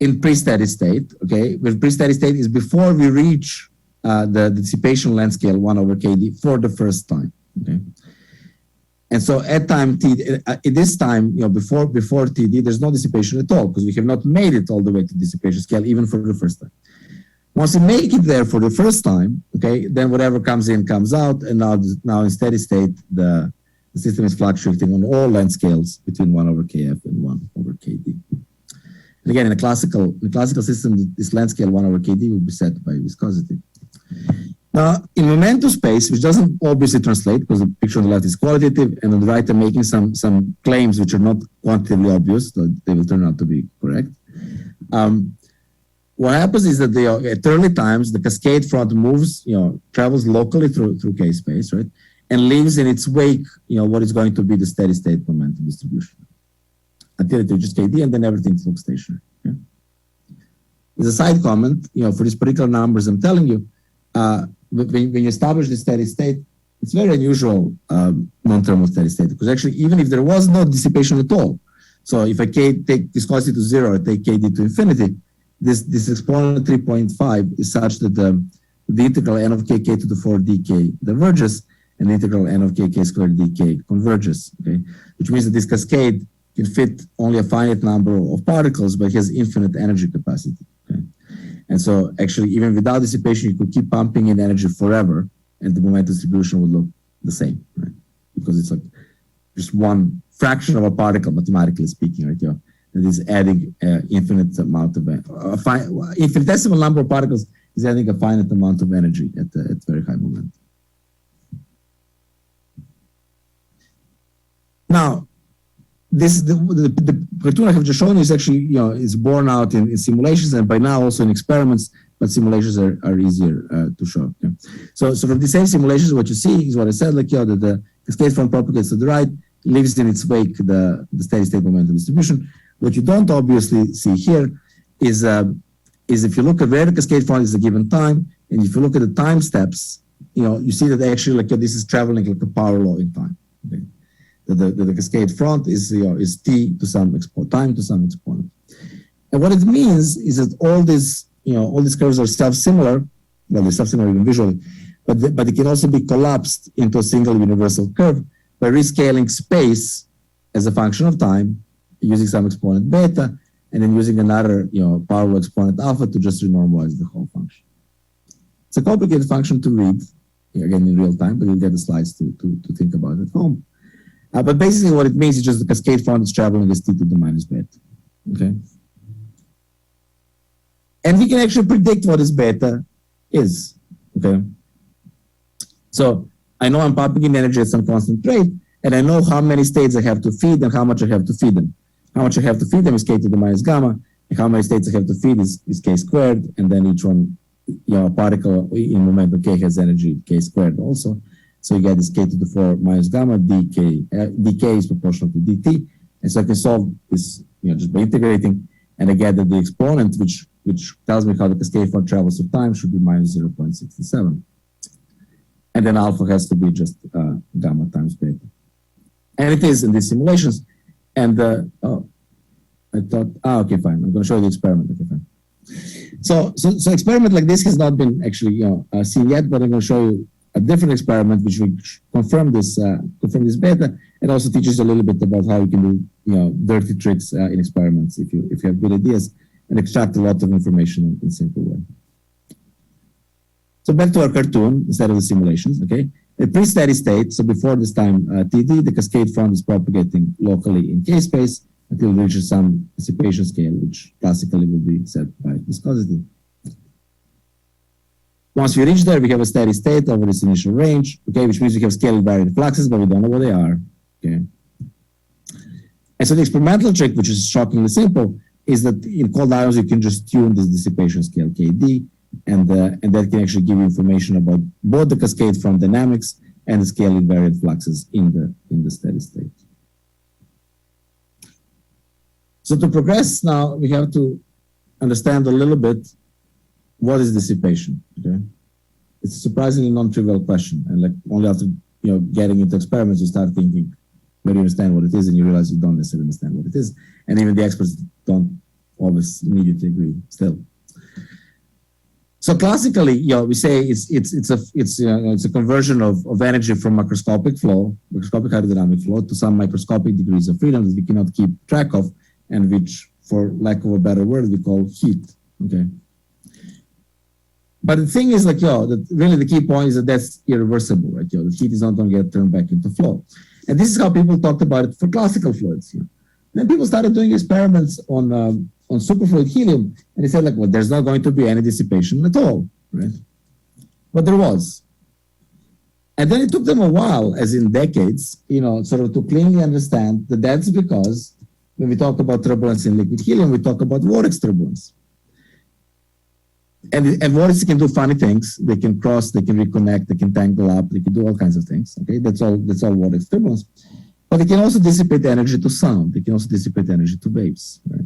In pre-steady state, okay? With pre-steady state is before we reach the dissipation length scale 1 over kd for the first time, okay? And so at time t, at this time, before TD, there's no dissipation at all because we have not made it all the way to dissipation scale even for the first time. Once we make it there for the first time, okay, then whatever comes in comes out, and now in steady state, the system is fluctuating on all length scales between 1 over kf and 1 over kd. And again, in a classical system, this length scale 1 over kd will be set by viscosity. Now, in momentum space, which doesn't obviously translate because the picture on the left is qualitative, and on the right, I'm making some claims which are not quantitatively obvious, so they will turn out to be correct. What happens is that at early times, the cascade front moves, travels locally through K space, right, and leaves in its wake, what is going to be the steady state momentum distribution until it reaches KD, and then everything looks stationary. Okay? As a side comment, for these particular numbers I'm telling you, when you establish the steady state, it's very unusual non-thermal steady state because actually, even if there was no dissipation at all, so if I take viscosity to 0, I take KD to infinity, this exponent 3.5 is such that the integral n of kk to the 4 dk diverges and the integral n of kk squared dk converges, okay? Which means that this cascade can fit only a finite number of particles, but it has infinite energy capacity, okay? And so actually, even without dissipation, you could keep pumping in energy forever and the momentum distribution would look the same, right? Because it's like just one fraction of a particle, mathematically speaking, right? That is adding infinite amount of infinitesimal number of particles is adding a finite amount of energy at very high momentum. Now, the cartoon I have just shown you is actually is borne out in simulations and by now also in experiments, but simulations are easier to show. Okay? So from the same simulations, what you see is what I said, that the cascade front propagates to the right, leaves in its wake the steady state momentum distribution. What you don't obviously see here is if you look at where the cascade front is a given time, and if you look at the time steps, you see that actually this is traveling like a power law in time. Okay? The cascade front is t to some time to some exponent, and what it means is that all these curves are self-similar. Well, they're self-similar even visually, but it can also be collapsed into a single universal curve by rescaling space as a function of time, using some exponent beta, and then using another power law exponent alpha to just renormalize the whole function. It's a complicated function to read, again in real time, but you'll get the slides to think about at home. But basically what it means is just the cascade front is traveling as t to the minus beta, okay? And we can actually predict what this beta is, okay? So I know I'm pumping in energy at some constant rate, and I know how many states I have to feed and how much I have to feed them. How much I have to feed them is k to the minus gamma, and how many states I have to feed is k squared, and then each one, a particle in momentum k has energy k squared also. So you get this k to the 4 minus gamma dk. Dk is proportional to dt, and so I can solve this, just by integrating, and I get that the exponent, which tells me how the cascade front travels through time, should be minus 0.67, and then alpha has to be just gamma times beta, and it is in these simulations. And I thought, okay, fine. I'm going to show you the experiment. Okay, fine. So experiment like this has not been actually seen yet, but I'm going to show you a different experiment which will confirm this beta, and also teaches you a little bit about how you can do dirty tricks in experiments if you have good ideas and extract a lot of information in a simple way. So back to our cartoon instead of the simulations. Okay, at pre-steady state, so before this time TD, the cascade front is propagating locally in K space until it reaches some dissipation scale, which classically will be set by viscosity. Once we reach there, we have a steady state over this initial range, okay, which means we have scale invariant fluxes, but we don't know what they are, okay. And so the experimental trick, which is shockingly simple, is that in cold ions you can just tune this dissipation scale KD, and that can actually give you information about both the cascade front dynamics and the scale invariant fluxes in the steady state. So to progress now, we have to understand a little bit what is dissipation. Okay, it's a surprisingly non-trivial question, and like only after getting into experiments, you start thinking, when you understand what it is, and you realize you don't necessarily understand what it is, and even the experts don't always immediately agree still. So classically, we say it's a conversion of energy from macroscopic hydrodynamic flow to some microscopic degrees of freedom that we cannot keep track of, and which, for lack of a better word, we call heat. Okay. But the thing is, that really the key point is that that's irreversible, right? The heat is not going to get turned back into flow, and this is how people talked about it for classical fluids. Then people started doing experiments on superfluid helium, and they said, well, there's not going to be any dissipation at all, right? But there was. And then it took them a while, as in decades, sort of to cleanly understand that that's because when we talk about turbulence in liquid helium, we talk about vortex turbulence. And vortices can do funny things. They can cross, they can reconnect, they can tangle up, they can do all kinds of things, okay? That's all vortex turbulence. But they can also dissipate energy to sound. They can also dissipate energy to waves, right?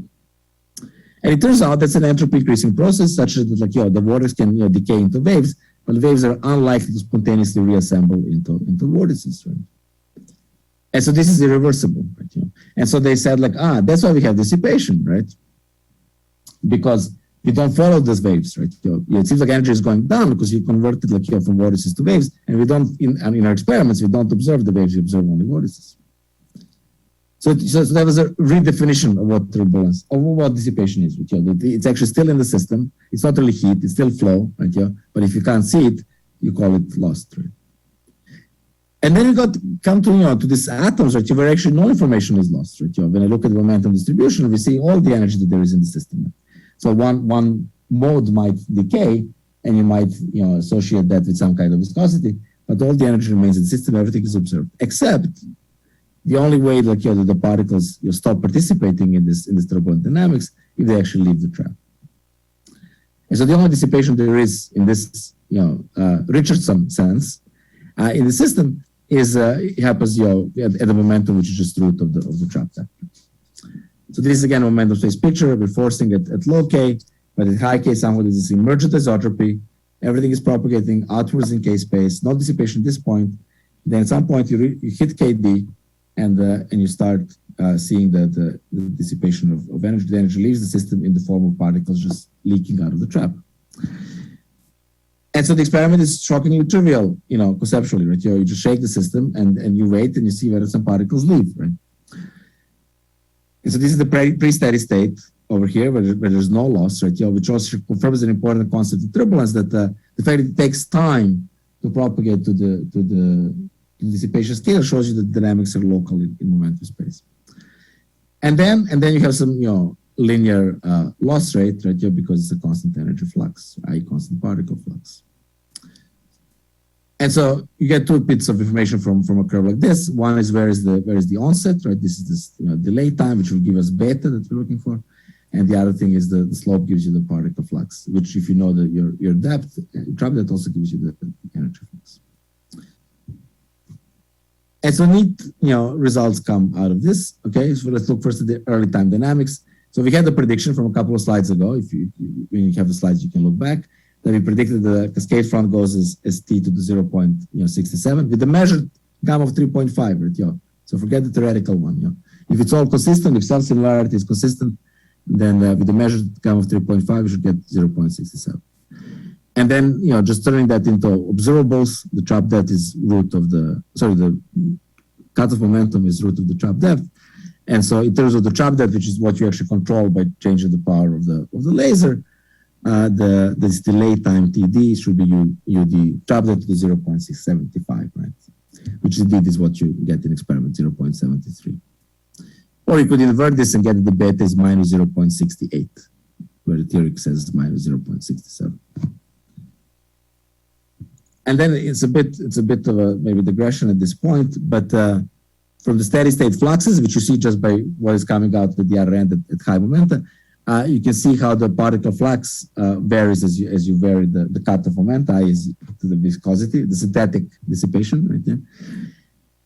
And it turns out that's an entropy increasing process, such that the vortex can decay into waves, but the waves are unlikely to spontaneously reassemble into vortices, right? And so this is irreversible, right? And so they said that's why we have dissipation, right? Because you don't follow those waves, right? It seems like energy is going down because you converted from vortices to waves, and we don't in our experiments we don't observe the waves, we observe only vortices. So there was a redefinition of what turbulence, of what dissipation is. It's actually still in the system. It's not really heat; it's still flow, right? But if you can't see it, you call it lost, right? And then you come to these atoms, right? Where actually no information is lost, right? When I look at the momentum distribution, we see all the energy that there is in the system. So one mode might decay, and you might associate that with some kind of viscosity, but all the energy remains in the system. Everything is observed, except the only way that the particles stop participating in this turbulent dynamics if they actually leave the trap. And so the only dissipation there is in this Richardson sense in the system is it happens at the momentum which is just root of the trap depth. So this is again a momentum space picture. We're forcing it at low k, but at high k somehow there's this emergent isotropy. Everything is propagating outwards in k space, no dissipation at this point. Then at some point you hit kd, and you start seeing the dissipation of energy. The energy leaves the system in the form of particles just leaking out of the trap. And so the experiment is shockingly trivial, conceptually, right? You just shake the system and you wait and you see whether some particles leave, right? And so this is the pre-steady state over here where there's no loss, right? Which also confirms an important concept of turbulence, that the fact that it takes time to propagate to the dissipation scale shows you that dynamics are local in momentum space. And then you have some linear loss rate, right? Because it's a constant energy flux, i.e. constant particle flux. And so you get two bits of information from a curve like this. One is where is the onset, right? This is this delay time, which will give us beta that we're looking for. And the other thing is the slope gives you the particle flux, which if you know that your depth, trap depth also gives you the energy flux. And so neat, results come out of this. Okay, so let's look first at the early time dynamics. So we had the prediction from a couple of slides ago. When you have the slides, you can look back. That we predicted the cascade front goes as t to the 0.67 with the measured gamma of 3.5. Right? So forget the theoretical one. If it's all consistent, if some similarity is consistent, then with the measured gamma of 3.5, we should get 0.67. And then, just turning that into observables, the trap depth is the cutoff momentum is root of the trap depth. And so in terms of the trap depth, which is what you actually control by changing the power of the laser, this delay time TD should be UD trap depth to 0.675, right? Which indeed is what you get in experiment, 0.73. Or you could invert this and get the beta is minus 0.68, where the theory says minus 0.67. And then it's a bit of a maybe digression at this point, but from the steady state fluxes, which you see just by what is coming out at the other end at high momentum, you can see how the particle flux varies as you vary the cutoff momenta, is to the viscosity, the synthetic dissipation, right there.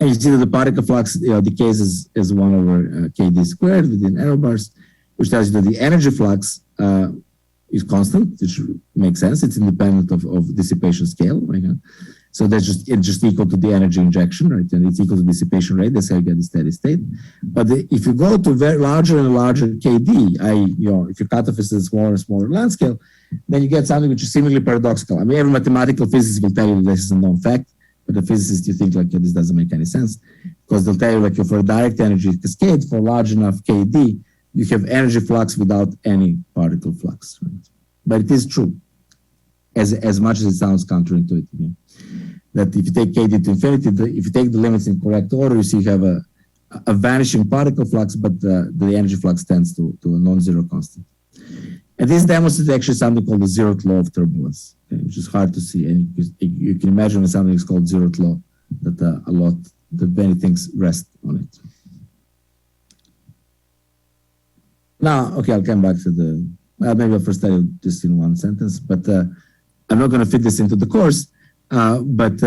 And you see that the particle flux decays as 1 over kd squared within error bars, which tells you that the energy flux is constant, which makes sense. It's independent of dissipation scale, right? So it's just equal to the energy injection, right? And it's equal to dissipation rate. That's how you get the steady state. But if you go to very larger and larger KD, if your cutoff is a smaller and smaller length scale, then you get something which is similarly paradoxical. I mean, every mathematical physicist will tell you this is a known fact, but the physicist, you think like, this doesn't make any sense, because they'll tell you like, for a direct energy cascade for large enough KD, you have energy flux without any particle flux, right? But it is true, as much as it sounds counterintuitive. Yeah? That if you take KD to infinity, if you take the limits in correct order, you see you have a vanishing particle flux, but the energy flux tends to a non-zero constant. And this demonstrates actually something called the Zeroth Law of Turbulence, okay, which is hard to see. And you can imagine when something is called Zeroth Law, that many things rest on it. Now, okay, I'll come back to maybe I'll first tell you just in one sentence, but I'm not going to fit this into the course. But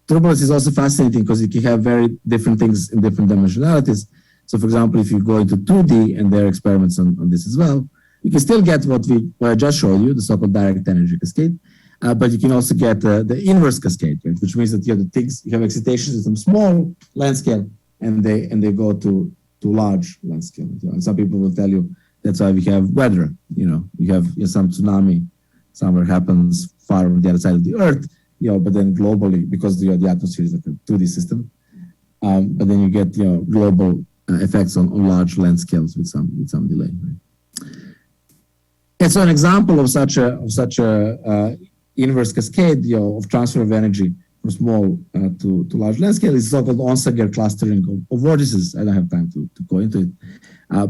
turbulence is also fascinating because you can have very different things in different dimensionalities. So, for example, if you go into 2D, and there are experiments on this as well, you can still get what I just showed you, the so-called direct energy cascade, but you can also get the inverse cascade, right? Which means that you have excitations at some small length scale, and they go to large length scale. And some people will tell you that's why we have weather. You have some tsunami somewhere happens far on the other side of the Earth. But then globally, because the atmosphere is like a 2D system, but then you get global effects on large length scales with some delay. Right? And so an example of such a inverse cascade of transfer of energy from small to large length scale is so-called Onsecure clustering of vortices. I don't have time to go into it,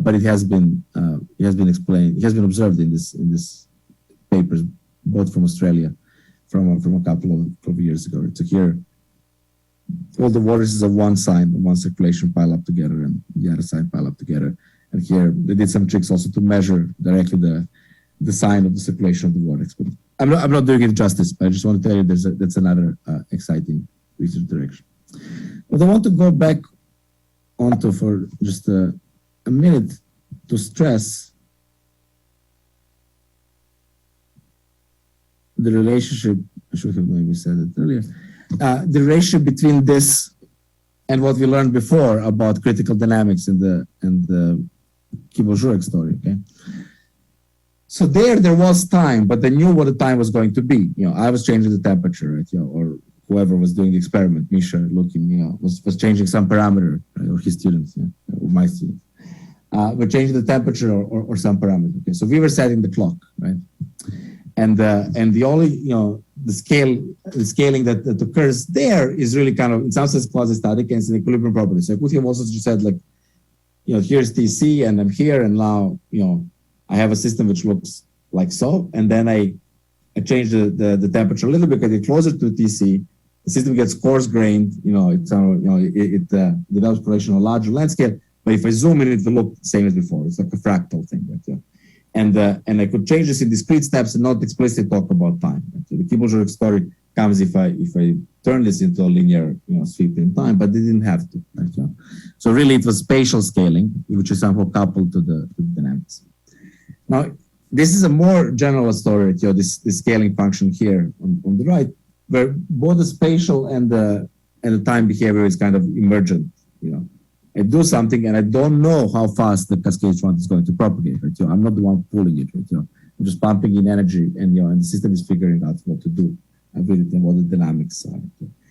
but it has been explained. It has been observed in this papers, both from Australia. From a couple of years ago. So here, all the vortices of one circulation pile up together, and the other side pile up together. And here, they did some tricks also to measure directly the sign of the circulation of the vortex. But I'm not doing it justice, but I just want to tell you that's another exciting research direction. But I want to go back onto for just a minute to stress the relationship, I should have maybe said it earlier, the relationship between this and what we learned before about critical dynamics in the Kibble-Jurek story, okay? So there was time, but they knew what the time was going to be. I was changing the temperature, right? Or whoever was doing the experiment, Misha, looking, was changing some parameter, right? Or his students, or my students. We're changing the temperature or some parameter, okay? So we were setting the clock, right? And the only the scaling that occurs there is really kind of in some sense quasi-static and it's an equilibrium property. So I could have also just said like, here's TC and I'm here and now I have a system which looks like so, and then I change the temperature a little bit, get closer to TC. The system gets coarse-grained. It develops correlation on a larger length scale. But if I zoom in, it will look the same as before. It's like a fractal thing. Right? And I could change this in discrete steps and not explicitly talk about time. Right? So the Kibble-Jurek story comes if I turn this into a linear sweep in time, but they didn't have to. Right? So really, it was spatial scaling, which is somehow coupled to the dynamics. Now, this is a more general story. This scaling function here on the right, where both the spatial and the time behavior is kind of emergent. I do something and I don't know how fast the cascade front is going to propagate. Right? I'm not the one pulling it. Right? I'm just pumping in energy, and the system is figuring out what to do with it and what the dynamics are.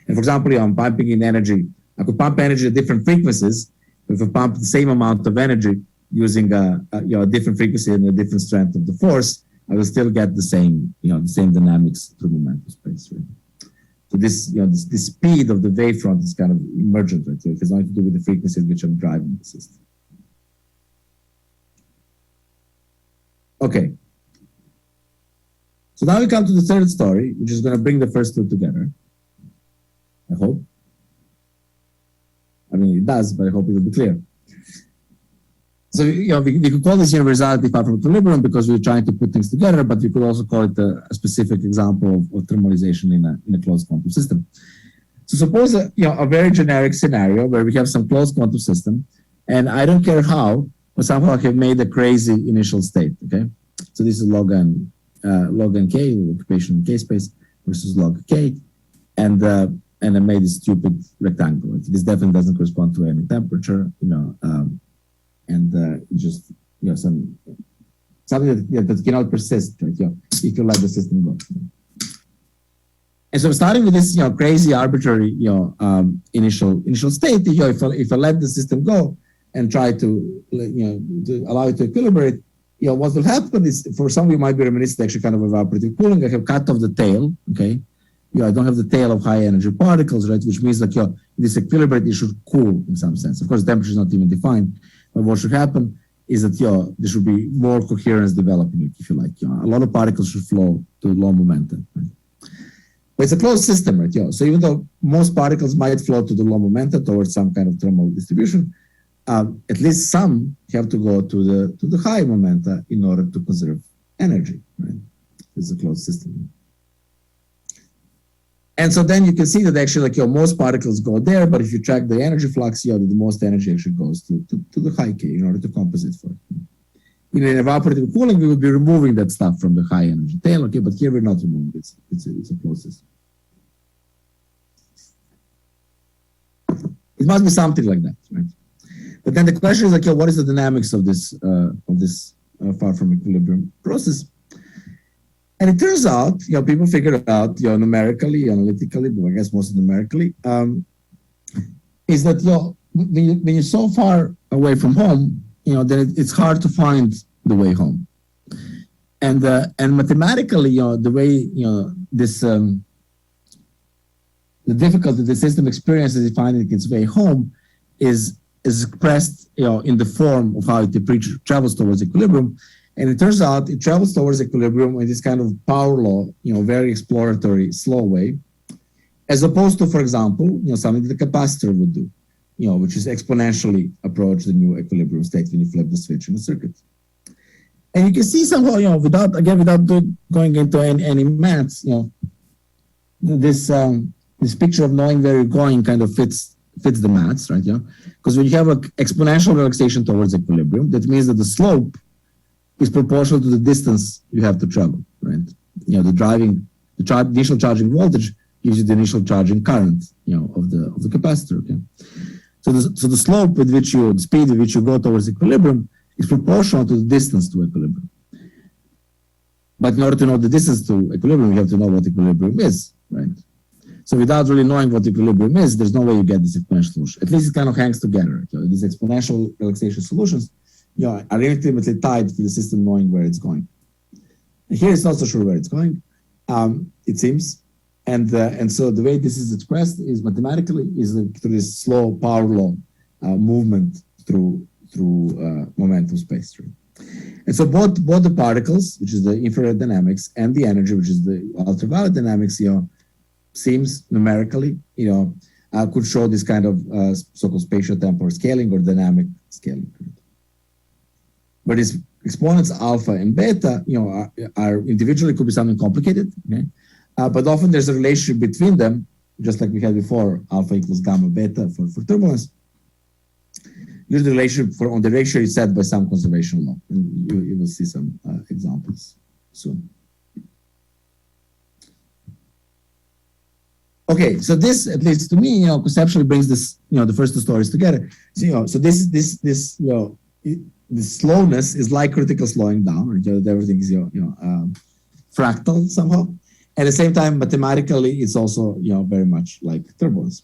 And for example, I'm pumping in energy. I could pump energy at different frequencies. If I pump the same amount of energy using a different frequency and a different strength of the force, I will still get the same dynamics through momentum space. Right? So this speed of the wavefront is kind of emergent, right? So it has nothing to do with the frequency at which I'm driving the system. Okay. So now we come to the third story, which is going to bring the first two together. I hope. I mean, it does, but I hope it will be clear. So, we could call this universality far from equilibrium because we're trying to put things together, but we could also call it a specific example of thermalization in a closed quantum system. So suppose a very generic scenario where we have some closed quantum system, and I don't care how, but somehow I have made a crazy initial state, okay? So this is log n log nk, occupation in k space versus log k, and I made this stupid rectangle. Like, this definitely doesn't correspond to any temperature, and just something that cannot persist, right? If you let the system go. And so starting with this, crazy arbitrary, initial state, if I let the system go and try to allow it to equilibrate, what will happen is, for some, we might be reminiscent actually kind of evaporative cooling. I have cut off the tail, okay? I don't have the tail of high energy particles, right? Which means that this equilibrate, it should cool in some sense. Of course, the temperature is not even defined, but what should happen is that there should be more coherence developing, if you like. A lot of particles should flow to low momentum, right? But it's a closed system, right? So even though most particles might flow to the low momentum towards some kind of thermal distribution, at least some have to go to the high momenta in order to conserve energy, right? It's a closed system. And so then you can see that actually, most particles go there, but if you track the energy flux, the most energy actually goes to the high K in order to compensate for it. In an evaporative cooling, we would be removing that stuff from the high energy tail, okay, but here we're not removing it. It's a closed system. It must be something like that, right? But then the question is, what is the dynamics of this far from equilibrium process? And it turns out, people figured out, numerically, analytically, but I guess mostly numerically, is that, when you're so far away from home, then it's hard to find the way home. And mathematically, the way, this, the difficulty the system experiences in finding its way home is expressed, in the form of how it travels towards equilibrium. And it turns out it travels towards equilibrium in this kind of power law, very exploratory, slow way, as opposed to, for example, something that the capacitor would do, which is exponentially approach the new equilibrium state when you flip the switch in the circuit. And you can see somehow, without going into any maths, this picture of knowing where you're going kind of fits the maths, right? Because when you have an exponential relaxation towards equilibrium, that means that the slope is proportional to the distance you have to travel, right? The initial charging voltage gives you the initial charging current, of the capacitor. Okay, so the slope with which the speed with which you go towards equilibrium is proportional to the distance to equilibrium. But in order to know the distance to equilibrium, you have to know what equilibrium is, right? So without really knowing what equilibrium is, there's no way you get this exponential solution. At least it kind of hangs together. These exponential relaxation solutions, are intimately tied to the system knowing where it's going. And here it's not so sure where it's going, it seems. And so the way this is expressed is mathematically through this slow power law movement through momentum space. Right? And so both the particles, which is the infrared dynamics, and the energy, which is the ultraviolet dynamics, seems numerically, could show this kind of so-called spatial temporal scaling or dynamic scaling. But its exponents alpha and beta, are individually could be something complicated, okay? But often there's a relationship between them, just like we had before, alpha equals gamma beta for turbulence. Usually the relationship on the ratio is set by some conservation law. And you will see some examples soon. Okay, so this, at least to me, conceptually brings this, the first two stories together. So the slowness is like critical slowing down, right? Everything is fractal somehow. At the same time, mathematically, it's also very much like turbulence.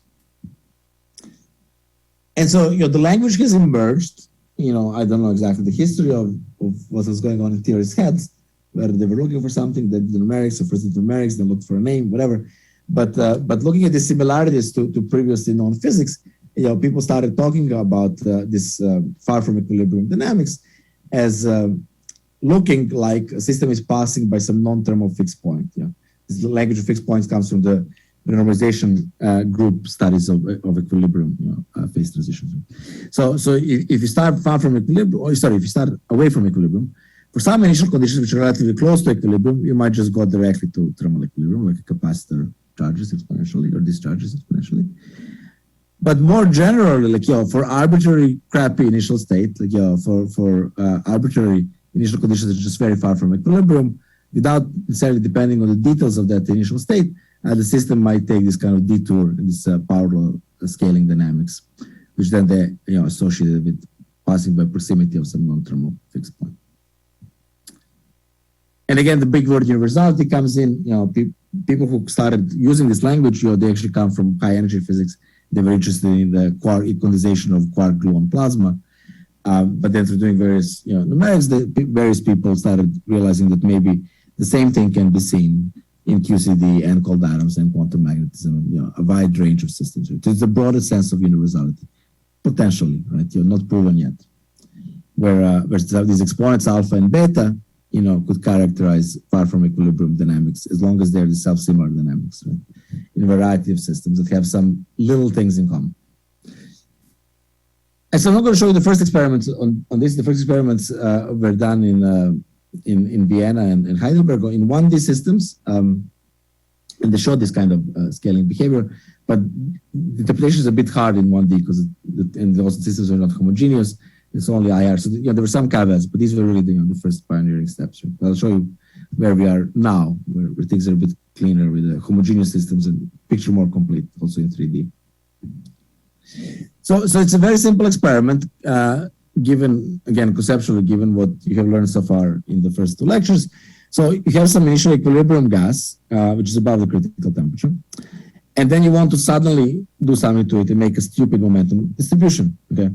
And so the language has emerged. I don't know exactly the history of what was going on in theorists' heads, whether they were looking for something, that the numerics, or first the numerics, then looked for a name, whatever. But looking at the similarities to previously known physics, people started talking about this far from equilibrium dynamics as looking like a system is passing by some non-thermal fixed point. This language of fixed points comes from the normalization group studies of equilibrium, phase transitions. So if you start far from equilibrium, if you start away from equilibrium, for some initial conditions which are relatively close to equilibrium, you might just go directly to thermal equilibrium, like a capacitor charges exponentially or discharges exponentially. But more generally, for arbitrary crappy initial state, for arbitrary initial conditions that are just very far from equilibrium, without necessarily depending on the details of that initial state, the system might take this kind of detour, this power law scaling dynamics, which then they associated with passing by proximity of some non-thermal fixed point. And again, the big word universality comes in. People who started using this language, they actually come from high energy physics. They were interested in the quark equalization of quark gluon plasma. But then through doing various numerics, various people started realizing that maybe the same thing can be seen in QCD and cold atoms and quantum magnetism, a wide range of systems. It's the broadest sense of universality, potentially, right? Not proven yet. Where these exponents alpha and beta, could characterize far from equilibrium dynamics as long as they're the self-similar dynamics, right? In a variety of systems that have some little things in common. And so I'm not going to show you the first experiments on this. The first experiments were done in Vienna and Heidelberg in 1D systems, and they showed this kind of scaling behavior. But the interpretation is a bit hard in 1D because those systems are not homogeneous. It's only IR. So there were some caveats, but these were really the first pioneering steps. Right? I'll show you where we are now, where things are a bit cleaner with the homogeneous systems and picture more complete, also in 3D. So it's a very simple experiment, given, again, conceptually, given what you have learned so far in the first two lectures. So you have some initial equilibrium gas, which is above the critical temperature. And then you want to suddenly do something to it and make a stupid momentum distribution, okay?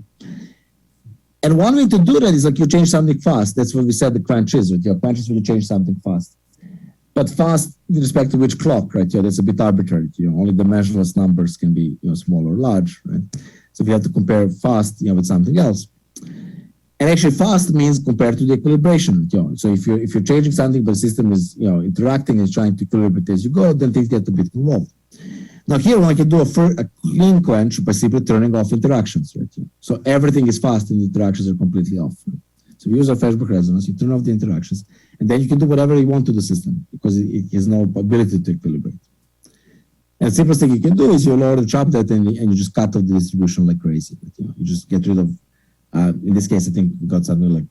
And one way to do that is like you change something fast. That's what we said the quench is, right? Your quench is when you change something fast. But fast with respect to which clock, right? That's a bit arbitrary. Only dimensionless numbers can be small or large, right? So we have to compare fast with something else. And actually fast means compared to the equilibration. So if you're changing something, but the system is interacting and trying to equilibrate as you go, then things get a bit involved. Now here one can do a clean quench by simply turning off interactions, right? So everything is fast and the interactions are completely off. Right? So we use our Feshbach resonance, you turn off the interactions, and then you can do whatever you want to the system because it has no ability to equilibrate. And the simplest thing you can do is you lower the chop that and you just cut off the distribution like crazy. Right? You just get rid of, in this case, I think we got something like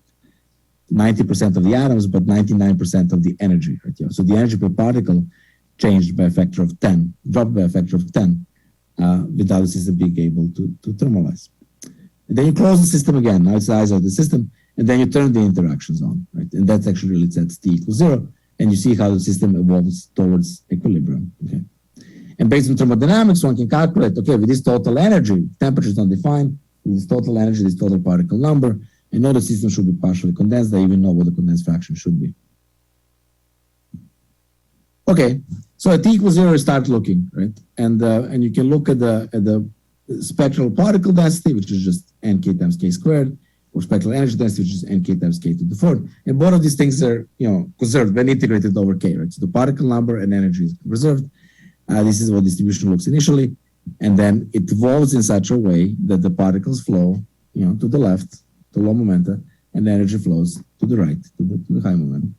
90% of the atoms, but 99% of the energy. Right? So the energy per particle changed by a factor of 10, dropped by a factor of 10, without the system being able to thermalize. And then you close the system again. Now it's the eyes of the system, and then you turn the interactions on, right? And that's actually really sets T equals 0, and you see how the system evolves towards equilibrium, okay? And based on thermodynamics, one can calculate, okay, with this total energy, temperature is not defined, with this total energy, this total particle number, I know the system should be partially condensed. I even know what the condensed fraction should be. Okay, so at T equals 0, you start looking, right? And you can look at the spectral particle density, which is just nk times k squared, or spectral energy density, which is nk times k to the fourth. And both of these things are, conserved when integrated over k, right? So the particle number and energy is preserved. This is what distribution looks initially, and then it evolves in such a way that the particles flow, to the left, to low momenta, and the energy flows to the right, to the high momentum.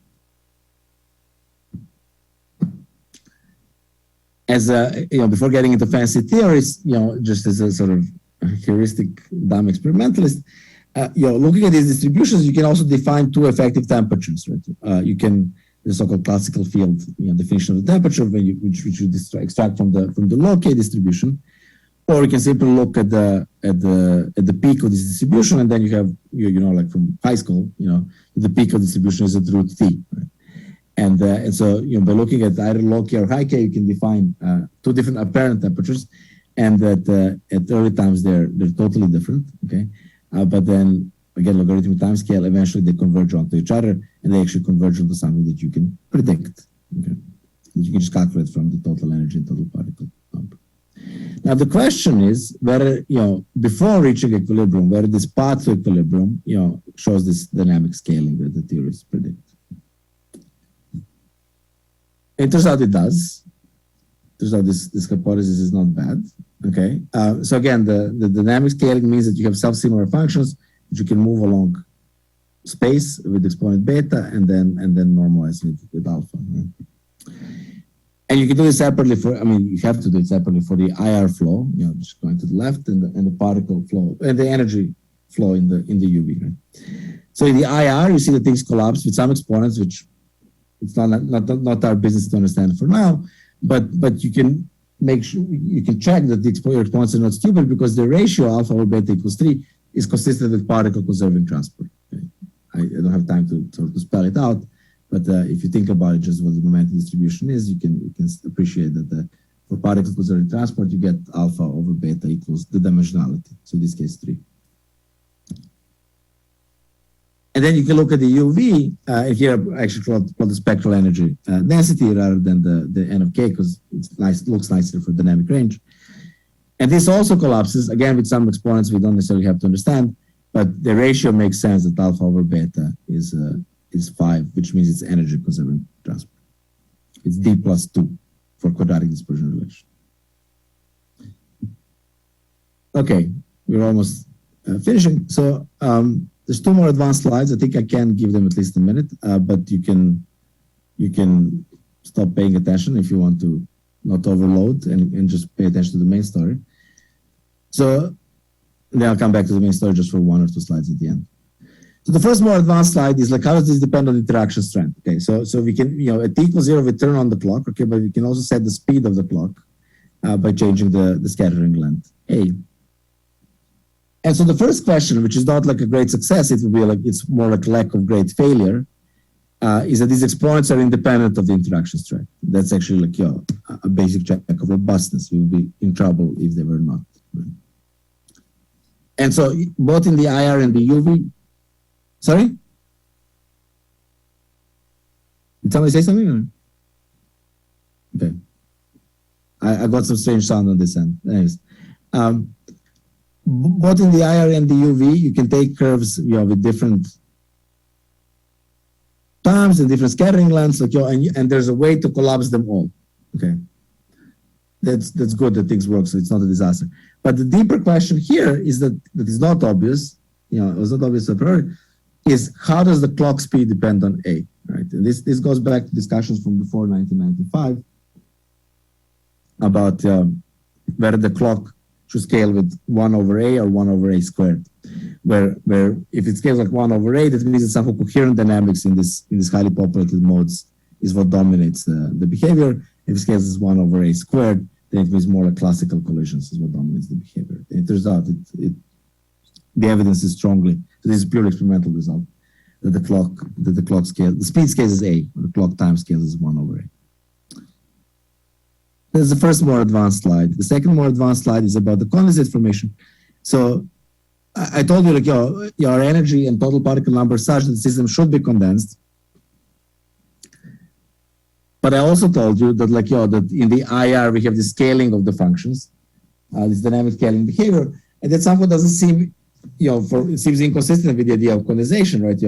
As before getting into fancy theories, just as a sort of heuristic dumb experimentalist, looking at these distributions, you can also define two effective temperatures, right? You can the so-called classical field definition of the temperature, which you extract from the low K distribution, or you can simply look at the peak of this distribution, and then you have like from high school, the peak of distribution is at root T, right? And so by looking at either low K or high K, you can define two different apparent temperatures, and that at early times they're totally different. Okay, but then again, logarithmic time scale, eventually they converge onto each other, and they actually converge into something that you can predict. Okay, you can just calculate from the total energy and total particle number. Now the question is whether before reaching equilibrium, whether this path to equilibrium shows this dynamic scaling that the theorists predict. It turns out it does. It turns out this hypothesis is not bad. Okay. So again, the dynamic scaling means that you have self-similar functions that you can move along space with exponent beta and then normalize it with alpha. Right? And you can do it separately you have to do it separately for the IR flow, just going to the left, and the particle flow and the energy flow in the UV. Right? So in the IR, you see that things collapse with some exponents which it's not our business to understand for now, but you can make sure, you can check that your exponents are not stupid because the ratio alpha over beta equals 3 is consistent with particle conserving transport. Okay? I don't have time to spell it out, but if you think about it, just what the momentum distribution is, you can appreciate that for particle conserving transport, you get alpha over beta equals the dimensionality. So in this case, 3. And then you can look at the UV, here I actually called the spectral energy density rather than the N of K, because it's nice, looks nicer for dynamic range. And this also collapses, again, with some exponents we don't necessarily have to understand, but the ratio makes sense that alpha over beta is 5, which means it's energy conserving transport. It's D plus 2 for quadratic dispersion relation. Okay, we're almost finishing. So, there's 2 more advanced slides. I think I can give them at least a minute, but you can stop paying attention if you want to not overload and just pay attention to the main story. So then I'll come back to the main story just for 1 or 2 slides at the end. So the first more advanced slide is like, how does this depend on interaction strength? Okay, so we can, at t equals 0, we turn on the clock, okay, but we can also set the speed of the clock by changing the scattering length, A. And so the first question, which is not like a great success, it would be like, it's more like lack of great failure, is that these exponents are independent of the interaction strength. That's actually like a basic check of robustness. We would be in trouble if they were not. And so both in the IR and the UV, sorry? Did somebody say something? Okay. I got some strange sound on this end. Anyways. Both in the IR and the UV, you can take curves with different times and different scattering lengths, like, and there's a way to collapse them all. Okay, that's good that things work, so it's not a disaster. But the deeper question here is that is not obvious. It was not obvious a priori. Is how does the clock speed depend on A? Right, and this goes back to discussions from before 1995 about whether the clock should scale with 1 over A or 1 over A squared, where if it scales like 1 over A, that means that somehow coherent dynamics in this highly populated modes is what dominates the behavior. If it scales as 1 over A squared, then it means more like classical collisions is what dominates the behavior. And it turns out the evidence is strongly, so this is pure experimental result, that the clock scale, the speed scales as A, or the clock time scales as 1 over A. That's the first more advanced slide. The second more advanced slide is about the condensate formation. So I told you, like, your energy and total particle number such that the system should be condensed. But I also told you that, like, that in the IR we have the scaling of the functions, this dynamic scaling behavior, and that somehow doesn't seem, it seems inconsistent with the idea of condensation, right?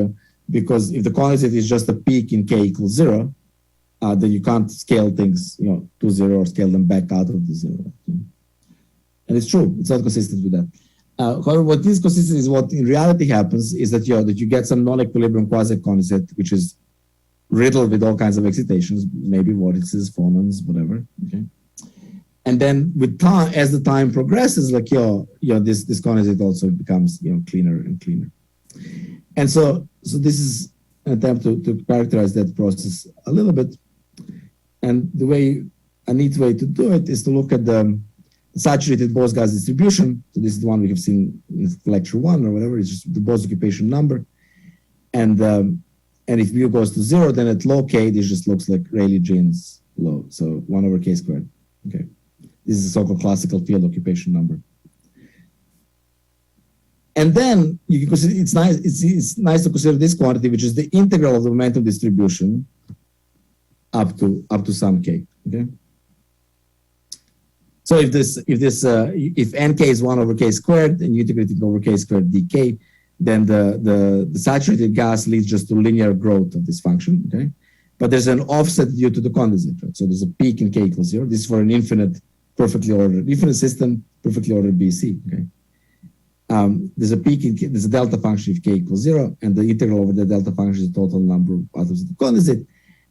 Because if the condensate is just a peak in K equals 0, then you can't scale things, to 0 or scale them back out of the 0. And it's true, it's not consistent with that. However, what is consistent is what in reality happens is that you get some non-equilibrium quasi-condensate, which is riddled with all kinds of excitations, maybe vortices, phonons, whatever. Okay. And then with time, as the time progresses, like this condensate also becomes cleaner and cleaner. And so this is an attempt to characterize that process a little bit. And a neat way to do it is to look at the saturated Bose gas distribution. So this is the one we have seen in lecture 1 or whatever. It's just the Bose occupation number. And if mu goes to 0, then at low K, this just looks like Rayleigh-Jeans law. So 1 over K squared. Okay. This is a so-called classical field occupation number. And then you can consider, it's nice to consider this quantity, which is the integral of the momentum distribution up to some K. Okay. So if nk is 1 over K squared and you integrate it over K squared dk, then the saturated gas leads just to linear growth of this function. Okay. But there's an offset due to the condensate, right? So there's a peak in K equals 0. This is for an infinite system, perfectly ordered BC. Okay. There's a peak there's a delta function if K equals 0, and the integral over the delta function is the total number of atoms of the condensate.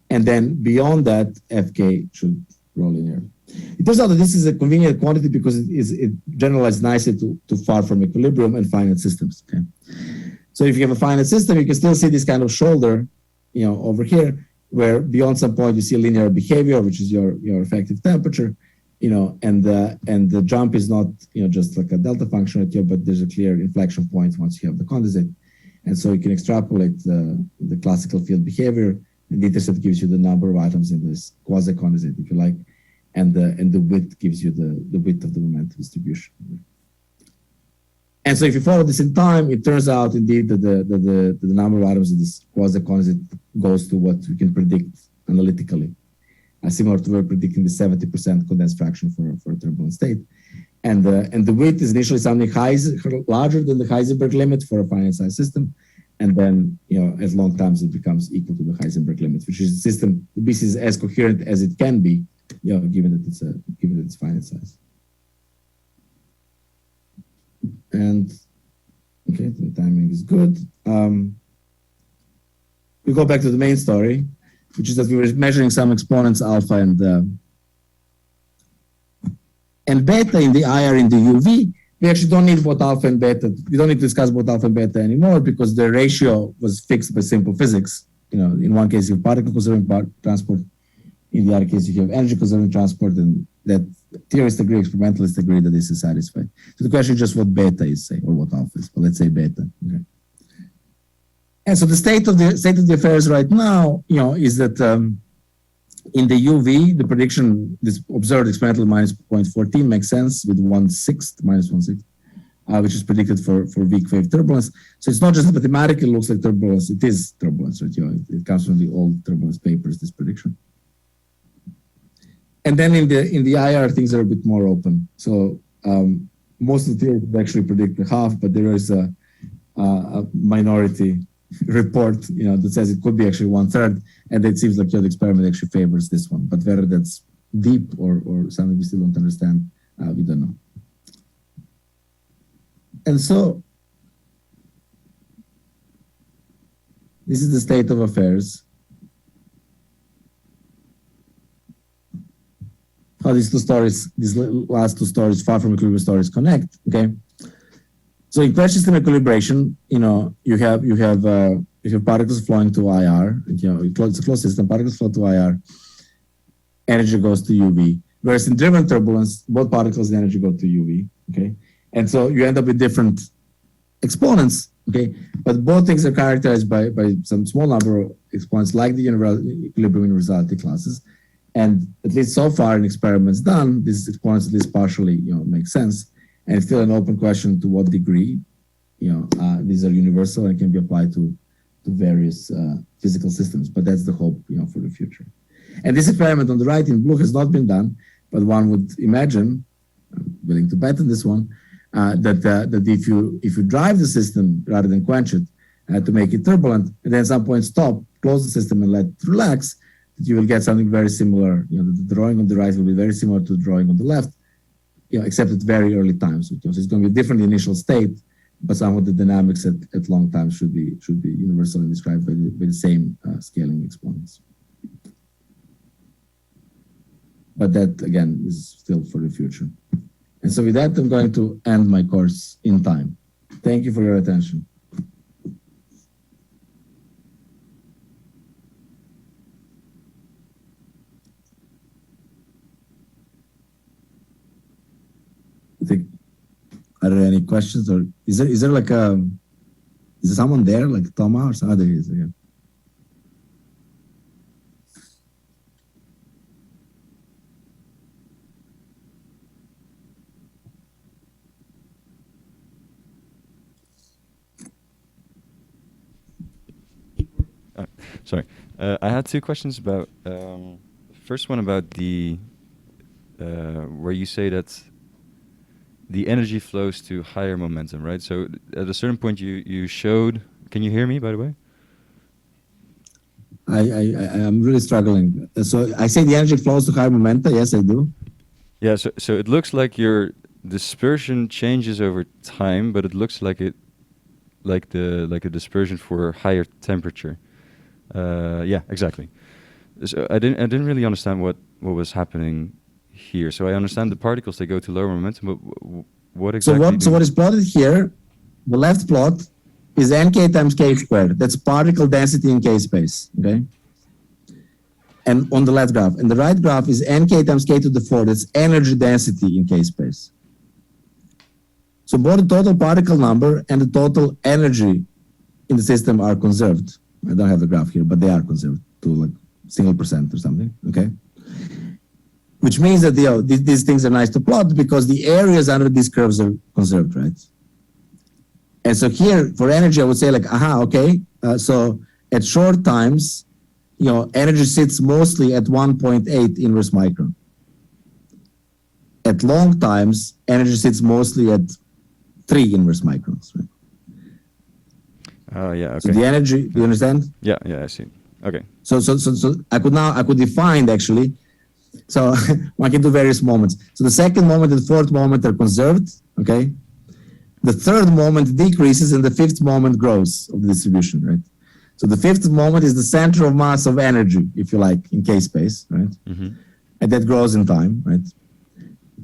And then beyond that, Fk should grow linear. It turns out that this is a convenient quantity because it generalizes nicely to far from equilibrium and finite systems. Okay. So if you have a finite system, you can still see this kind of shoulder, over here. where beyond some point you see linear behavior, which is your effective temperature, and the jump is not just like a delta function right here, but there's a clear inflection point once you have the condensate, and so you can extrapolate the classical field behavior, and the intercept gives you the number of atoms in this quasi-condensate, if you like, and the width gives you the width of the momentum distribution. And so if you follow this in time, it turns out indeed that the number of atoms in this quasi-condensate goes to what we can predict analytically, similar to we're predicting the 70% condensed fraction for a turbulent state. And the width is initially something larger than the Heisenberg limit for a finite size system. And then, as long times it becomes equal to the Heisenberg limit, which is the system, the BC is as coherent as it can be, given that it's finite size. And okay, the timing is good. We go back to the main story, which is that we were measuring some exponents alpha and beta in the IR in the UV. We actually don't need both alpha and beta. We don't need to discuss both alpha and beta anymore because the ratio was fixed by simple physics. In one case you have particle conserving transport, in the other case you have energy conserving transport, and that theorists agree, experimentalists agree that this is satisfied. So the question is just what beta is, say, or what alpha is. But let's say beta. Okay. And so the state of the affairs right now, is that in the UV, the prediction, this observed experimental minus 0.14 makes sense with minus 1/6, which is predicted for weak wave turbulence. So it's not just mathematically looks like turbulence; it is turbulence, right? It comes from the old turbulence papers. This prediction. And then in the IR, things are a bit more open. So most of the theories actually predict the half, but there is a minority report, that says it could be actually 1/3, and it seems like the experiment actually favors this one. But whether that's deep or something we still don't understand, we don't know. And so this is the state of affairs. How these last two stories, far from equilibrium stories, connect. Okay. So in quench system equilibration, you have particles flowing to IR. It's a closed system. Particles flow to IR. Energy goes to UV. Whereas in driven turbulence, both particles and energy go to UV. Okay, and so you end up with different exponents. Okay, but both things are characterized by some small number of exponents, like the equilibrium universality classes. And at least so far in experiments done, these exponents at least partially, make sense. And it's still an open question to what degree, these are universal and can be applied to various physical systems. But that's the hope, for the future. And this experiment on the right in blue has not been done, but one would imagine, I'm willing to bet on this one, that if you drive the system rather than quench it to make it turbulent, and then at some point stop, close the system and let it relax, that you will get something very similar. The drawing on the right will be very similar to the drawing on the left. Except at very early times. So it's going to be a different initial state, but some of the dynamics at long times should be universally described by the same scaling exponents. But that, again, is still for the future. And so with that, I'm going to end my course in time. Thank you for your attention. Are there any questions, or is there like is there someone there, like Toma or some other? There is again. Sorry, I had two questions about. First one about the where you say that the energy flows to higher momentum, right? So at a certain point you showed, can you hear me, by the way? I'm really struggling. So I say the energy flows to higher momentum. Yes, I do. Yeah, so it looks like your dispersion changes over time, but it looks like a dispersion for higher temperature. Yeah, exactly. So I didn't really understand what was happening here. So I understand the particles, they go to lower momentum, but what exactly? So what is plotted here, the left plot, is nk times k squared. That's particle density in k space, okay? and on the left graph. And the right graph is nk times k to the 4. That's energy density in k space. So both the total particle number and the total energy in the system are conserved. I don't have the graph here, but they are conserved to like single percent or something, okay? Which means that these things are nice to plot because the areas under these curves are conserved, right? And so here, for energy, I would say like, aha, okay, so at short times, energy sits mostly at 1.8 inverse micron. At long times, energy sits mostly at 3 inverse microns, right? Yeah, okay. So the energy, do you understand? Yeah, I see. Okay. So I could define actually. So one can do various moments. So the second moment and the fourth moment are conserved, okay? The third moment decreases and the fifth moment grows of the distribution, right? So the fifth moment is the center of mass of energy, if you like, in K space, right? Mm-hmm. And that grows in time, right?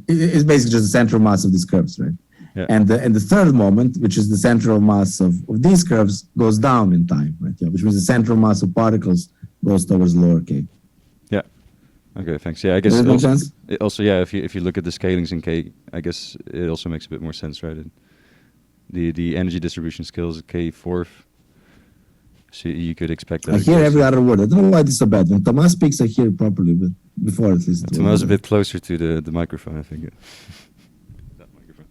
It's basically just the center of mass of these curves, right? Yeah. And the third moment, which is the center of mass of these curves, goes down in time, right? Yeah, which means the center of mass of particles goes towards lower K. Yeah. Okay, thanks. Yeah, I guess does that make sense? Also, yeah, if you look at the scalings in K, I guess it also makes a bit more sense, right? The energy distribution scales K fourth, so you could expect that. I hear every other word. I don't know why this is so bad. When Thomas speaks, I hear it properly, but before at least. Thomas is a bit closer to the microphone, I think. That microphone.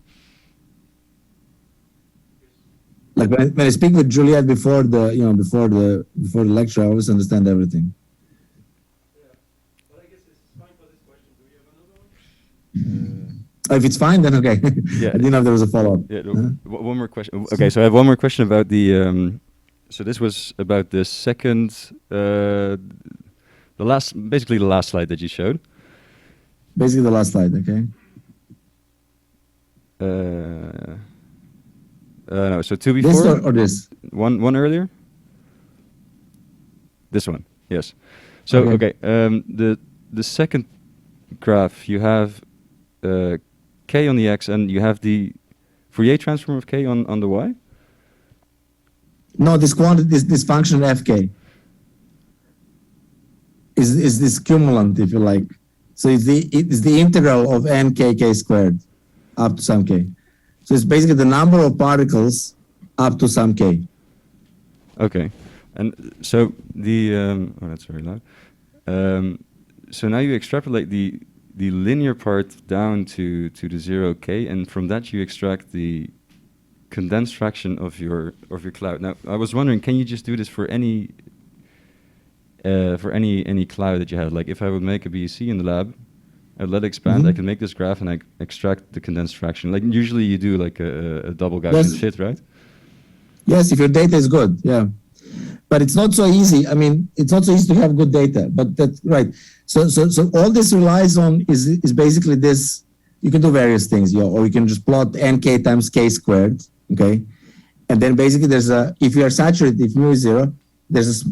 Like when I speak with Juliet before the lecture, I always understand everything. If it's fine, then okay. Yeah. I didn't know if there was a follow-up. Yeah, one more question. Okay, so I have one more question about the. So this was about the second, basically the last slide that you showed. Basically the last slide, okay. No, so two before. This or this? One earlier. This one, yes. So okay, the second graph you have. K on the x, and you have the Fourier transform of k on the y? No, this function fk is this cumulant, if you like. So it's the integral of nkk squared up to some k. So it's basically the number of particles up to some k. Okay, and so the oh, that's very loud. So now you extrapolate the linear part down to the 0k, and from that you extract the condensed fraction of your cloud. Now I was wondering, can you just do this for any cloud that you have? Like if I would make a BEC in the lab, I'd let it expand, I can make this graph and I extract the condensed fraction. Like usually you do like a double Gaussian fit, right? Yes, if your data is good, yeah. But it's not so easy. I mean, it's not so easy to have good data, but that's right. So all this relies on is basically this. You can do various things, or you can just plot nk times k squared, okay? And then basically if you are saturated, if mu is 0, there's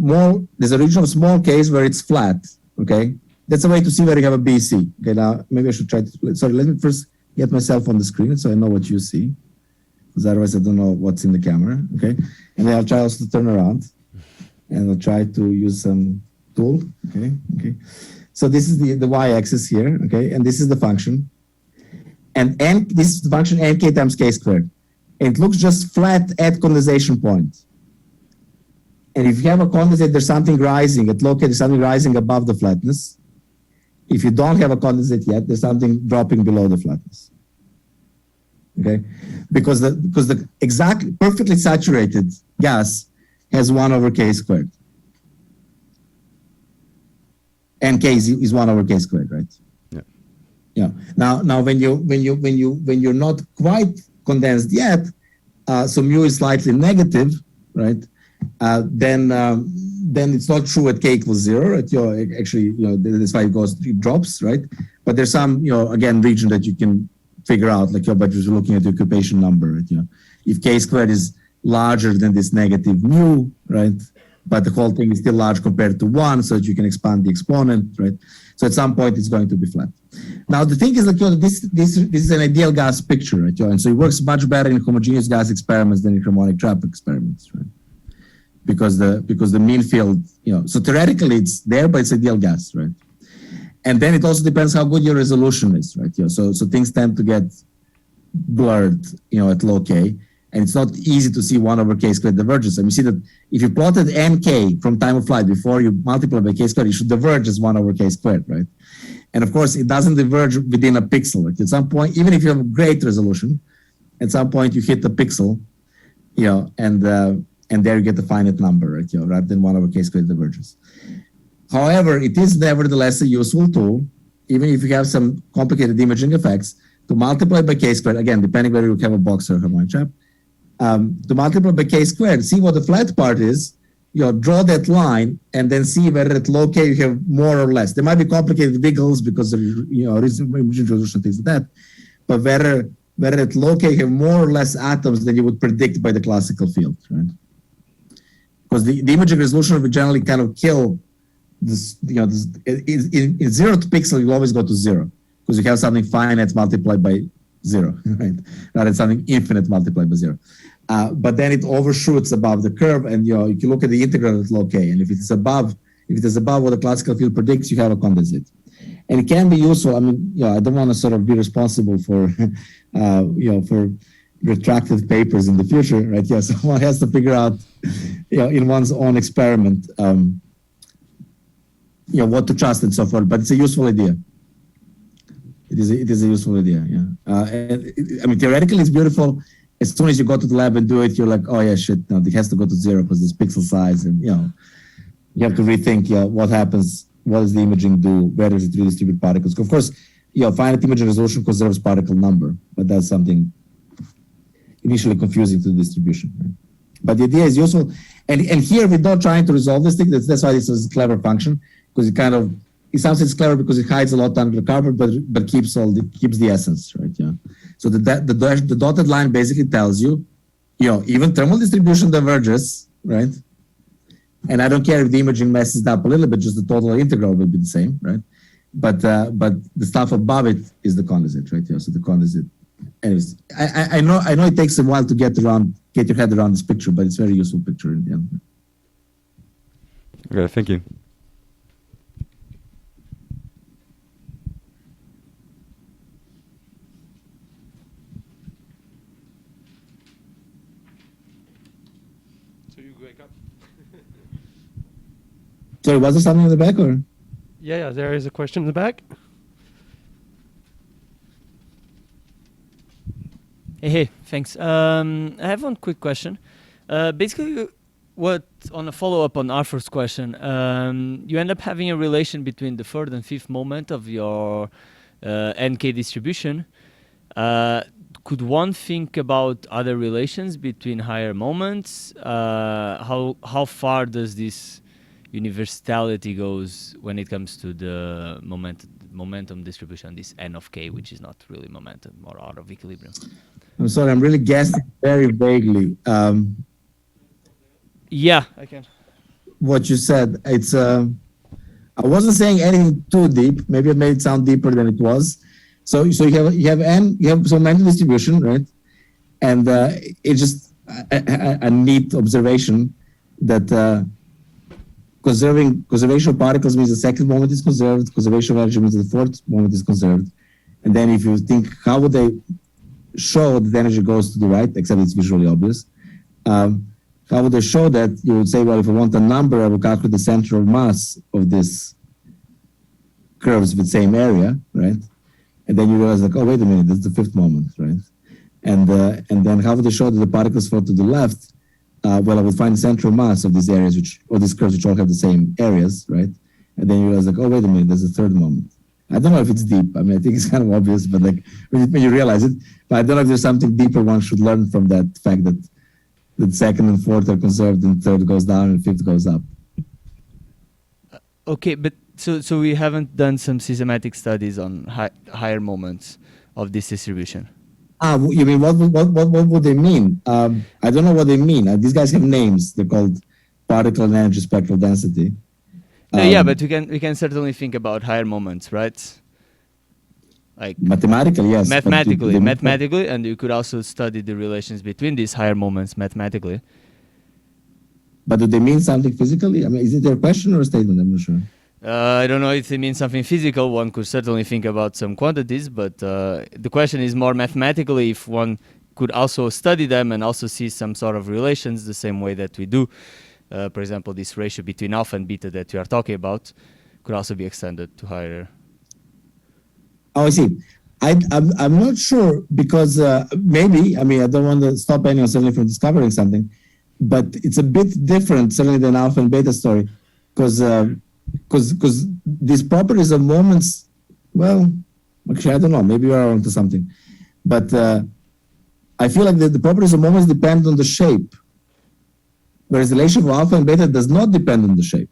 a region of small k's where it's flat, okay? That's a way to see where you have a BC. Okay, now maybe I should try to, sorry, let me first get myself on the screen so I know what you see, because otherwise I don't know what's in the camera, okay? And then I'll try also to turn around. And I'll try to use some tool, okay? So this is the y-axis here, okay? And this is the function. And this is the function nk times k squared. And it looks just flat at condensation point. And if you have a condensate, there's something rising. At low k, there's something rising above the flatness. If you don't have a condensate yet, there's something dropping below the flatness. Okay? Because the exact perfectly saturated gas has 1 over k squared. And k is 1 over k squared, right? Yeah. Yeah. Now when you're not quite condensed yet, so mu is slightly negative, right? Then it's not true at k equals 0. At actually, that's why it drops, right? But there's some, again, region that you can figure out, like by just looking at the occupation number, right? If k squared is larger than this negative mu, right? But the whole thing is still large compared to 1, so that you can expand the exponent, right? So at some point it's going to be flat. Now the thing is like this is an ideal gas picture, right? And so it works much better in homogeneous gas experiments than in harmonic trap experiments, right? because the mean field, so theoretically it's there, but it's ideal gas, right? And then it also depends how good your resolution is, right? So things tend to get blurred, at low K, and it's not easy to see 1/k² divergence. And we see that if you plotted nk from time of flight before you multiply by k², it should diverge as 1/k², right? And of course, it doesn't diverge within a pixel. Like at some point, even if you have great resolution, at some point you hit the pixel, and there you get the finite number, right? Rather than 1/k² divergence. However, it is nevertheless a useful tool, even if you have some complicated imaging effects, to multiply by k², again, depending whether you have a box or a harmonic trap, to multiply by k², see what the flat part is, draw that line, and then see whether at low k you have more or less. There might be complicated wiggles because of reasonable imaging resolution, things like that, but whether at low k you have more or less atoms than you would predict by the classical field, right? Because the imaging resolution would generally kind of kill this, in 0th pixel, you always go to 0 because you have something finite multiplied by 0, right? Rather than something infinite multiplied by 0. But then it overshoots above the curve, and you can look at the integral at low k, and if it is above what the classical field predicts, you have a condensate. And it can be useful. I mean, I don't want to sort of be responsible for, for retracted papers in the future, right? So one has to figure out, in one's own experiment, what to trust and so forth. But it's a useful idea. It is a useful idea. I mean, theoretically, it's beautiful. As soon as you go to the lab and do it, you're like, oh yeah, shit, no, it has to go to 0 because there's pixel size, and you have to rethink, what happens. What does the imaging do? Where does it redistribute particles? Of course, finite imaging resolution conserves particle number, but that's something initially confusing to the distribution. Right? But the idea is useful, and here we're not trying to resolve this thing. That's why this is a clever function, because it sounds it's clever because it hides a lot under the carpet, but keeps the essence, right? So the dotted line basically tells you, even thermal distribution diverges, right? And I don't care if the imaging messes up a little bit, just the total integral will be the same, right? But the stuff above it is the condensate, right? So the condensate. Anyways, I know it takes a while to get your head around this picture, but it's a very useful picture in the end. Okay, thank you. So you wake up. Sorry, was there something in the back, or? Yeah, there is a question in the back. Hey, thanks. I have one quick question. Basically, on a follow-up on Arthur's question, you end up having a relation between the 3rd and 5th moment of your NK distribution. Could one think about other relations between higher moments? How far does this universality goes when it comes to the momentum distribution, this n of k, which is not really momentum or out of equilibrium? I'm sorry, I'm really guessing very vaguely. Yeah, I can. What you said, it's I wasn't saying anything too deep. Maybe I made it sound deeper than it was. So you have some momentum distribution, right? And it's just a neat observation that conservation of particles means the 2nd moment is conserved. Conservation of energy means the 4th moment is conserved. And then if you think, how would they show that the energy goes to the right, except it's visually obvious. How would they show that? You would say, well, if I want a number, I will calculate the center of mass of this curves with same area, right? And then you realize, like, oh, wait a minute, that's the 5th moment, right? And then how would they show that the particles fall to the left? Well, I would find the central mass of these areas, or these curves, which all have the same areas, right? And then you realize, like, oh, wait a minute, there's a 3rd moment. I don't know if it's deep. I mean, I think it's kind of obvious, but like when you realize it, but I don't know if there's something deeper one should learn from that fact that the 2nd and 4th are conserved and 3rd goes down and 5th goes up. Okay, but so we haven't done some systematic studies on higher moments of this distribution. You mean what would they mean? I don't know what they mean. These guys have names. They're called particle and energy spectral density. No, yeah, but we can certainly think about higher moments, right? Like mathematically, yes. Mathematically, and you could also study the relations between these higher moments mathematically. But do they mean something physically? I mean, is it their question or a statement? I'm not sure. I don't know if it means something physical. One could certainly think about some quantities, but the question is more mathematically if one could also study them and also see some sort of relations the same way that we do. For example, this ratio between alpha and beta that we are talking about could also be extended to higher. Oh, I see. I'm not sure because maybe, I mean, I don't want to stop anyone certainly from discovering something, but it's a bit different certainly than alpha and beta story because these properties of moments, well, actually, I don't know, maybe you're onto something, but I feel like the properties of moments depend on the shape, whereas the relation of alpha and beta does not depend on the shape.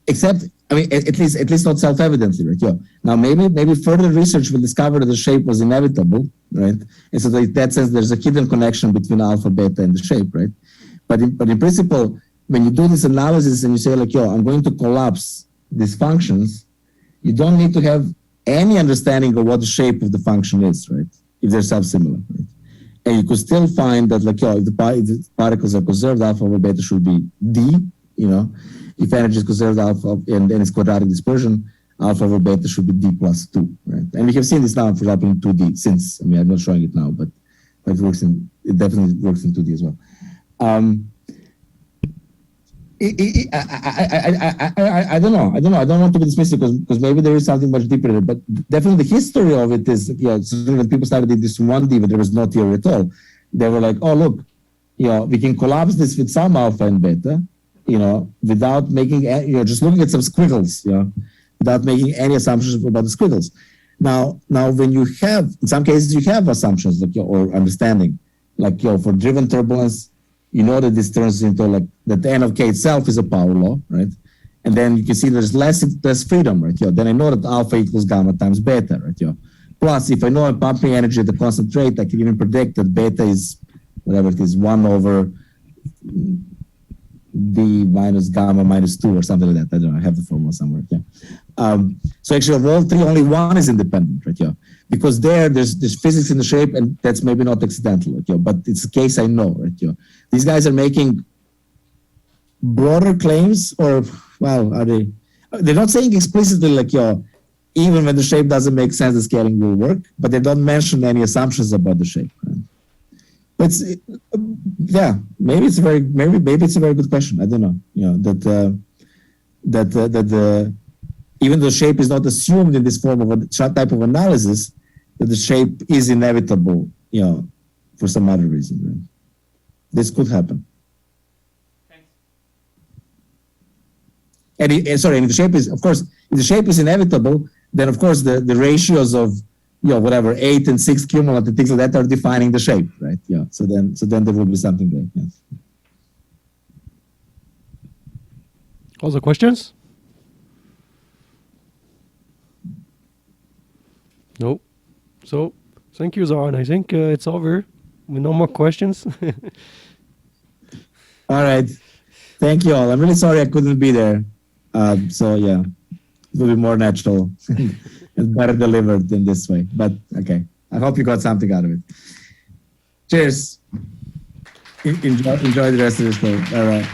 Except, I mean, at least not self-evidently, right? Yeah. Now, maybe further research will discover that the shape was inevitable, right? And so in that sense, there's a hidden connection between alpha, beta, and the shape, right? But in principle, when you do this analysis and you say like, yo, I'm going to collapse these functions, you don't need to have any understanding of what the shape of the function is, right? If they're self-similar, right? And you could still find that like, yo, if the particles are conserved, alpha over beta should be D, you know? If energy is conserved alpha and its quadratic dispersion, alpha over beta should be D plus 2, right? And we have seen this now, for example, in 2D since, I mean, I'm not showing it now, but it definitely works in 2D as well. I don't know. I don't want to be dismissive because maybe there is something much deeper there, but definitely the history of it is, so when people started this in 1D, but there was no theory at all, they were like, oh, look, we can collapse this with some alpha and beta, without making, just looking at some squiggles, without making any assumptions about the squiggles. Now, when you have, in some cases, you have assumptions like or understanding, like for driven turbulence, that this turns into like that the N of K itself is a power law, right? And then you can see there's less freedom, right? Then I know that alpha equals gamma times beta, right? Plus, if I know I'm pumping energy at a constant rate, I can even predict that beta is whatever it is, 1 over D minus gamma minus 2 or something like that. I don't know. I have the formula somewhere. So actually, of all three, only one is independent, right? Because there's physics in the shape, and that's maybe not accidental, right? But it's a case I know, right? These guys are making broader claims, or well, are they? They're not saying explicitly like even when the shape doesn't make sense, the scaling will work, but they don't mention any assumptions about the shape. Right? But maybe it's a very good question. I don't know. That even though shape is not assumed in this form of a type of analysis, that the shape is inevitable, for some other reason. Right? This could happen. Thanks. And if the shape is, of course, if the shape is inevitable, then of course the ratios of whatever 8 and 6 cumulative things like that are defining the shape, right? So then there will be something there. Yes. All the questions? Nope. So thank you, Zoran. I think it's over. With no more questions. All right. Thank you all. I'm really sorry I couldn't be there. So yeah, it will be more natural and better delivered in this way. But okay, I hope you got something out of it. Cheers. Enjoy the rest of this day. All right.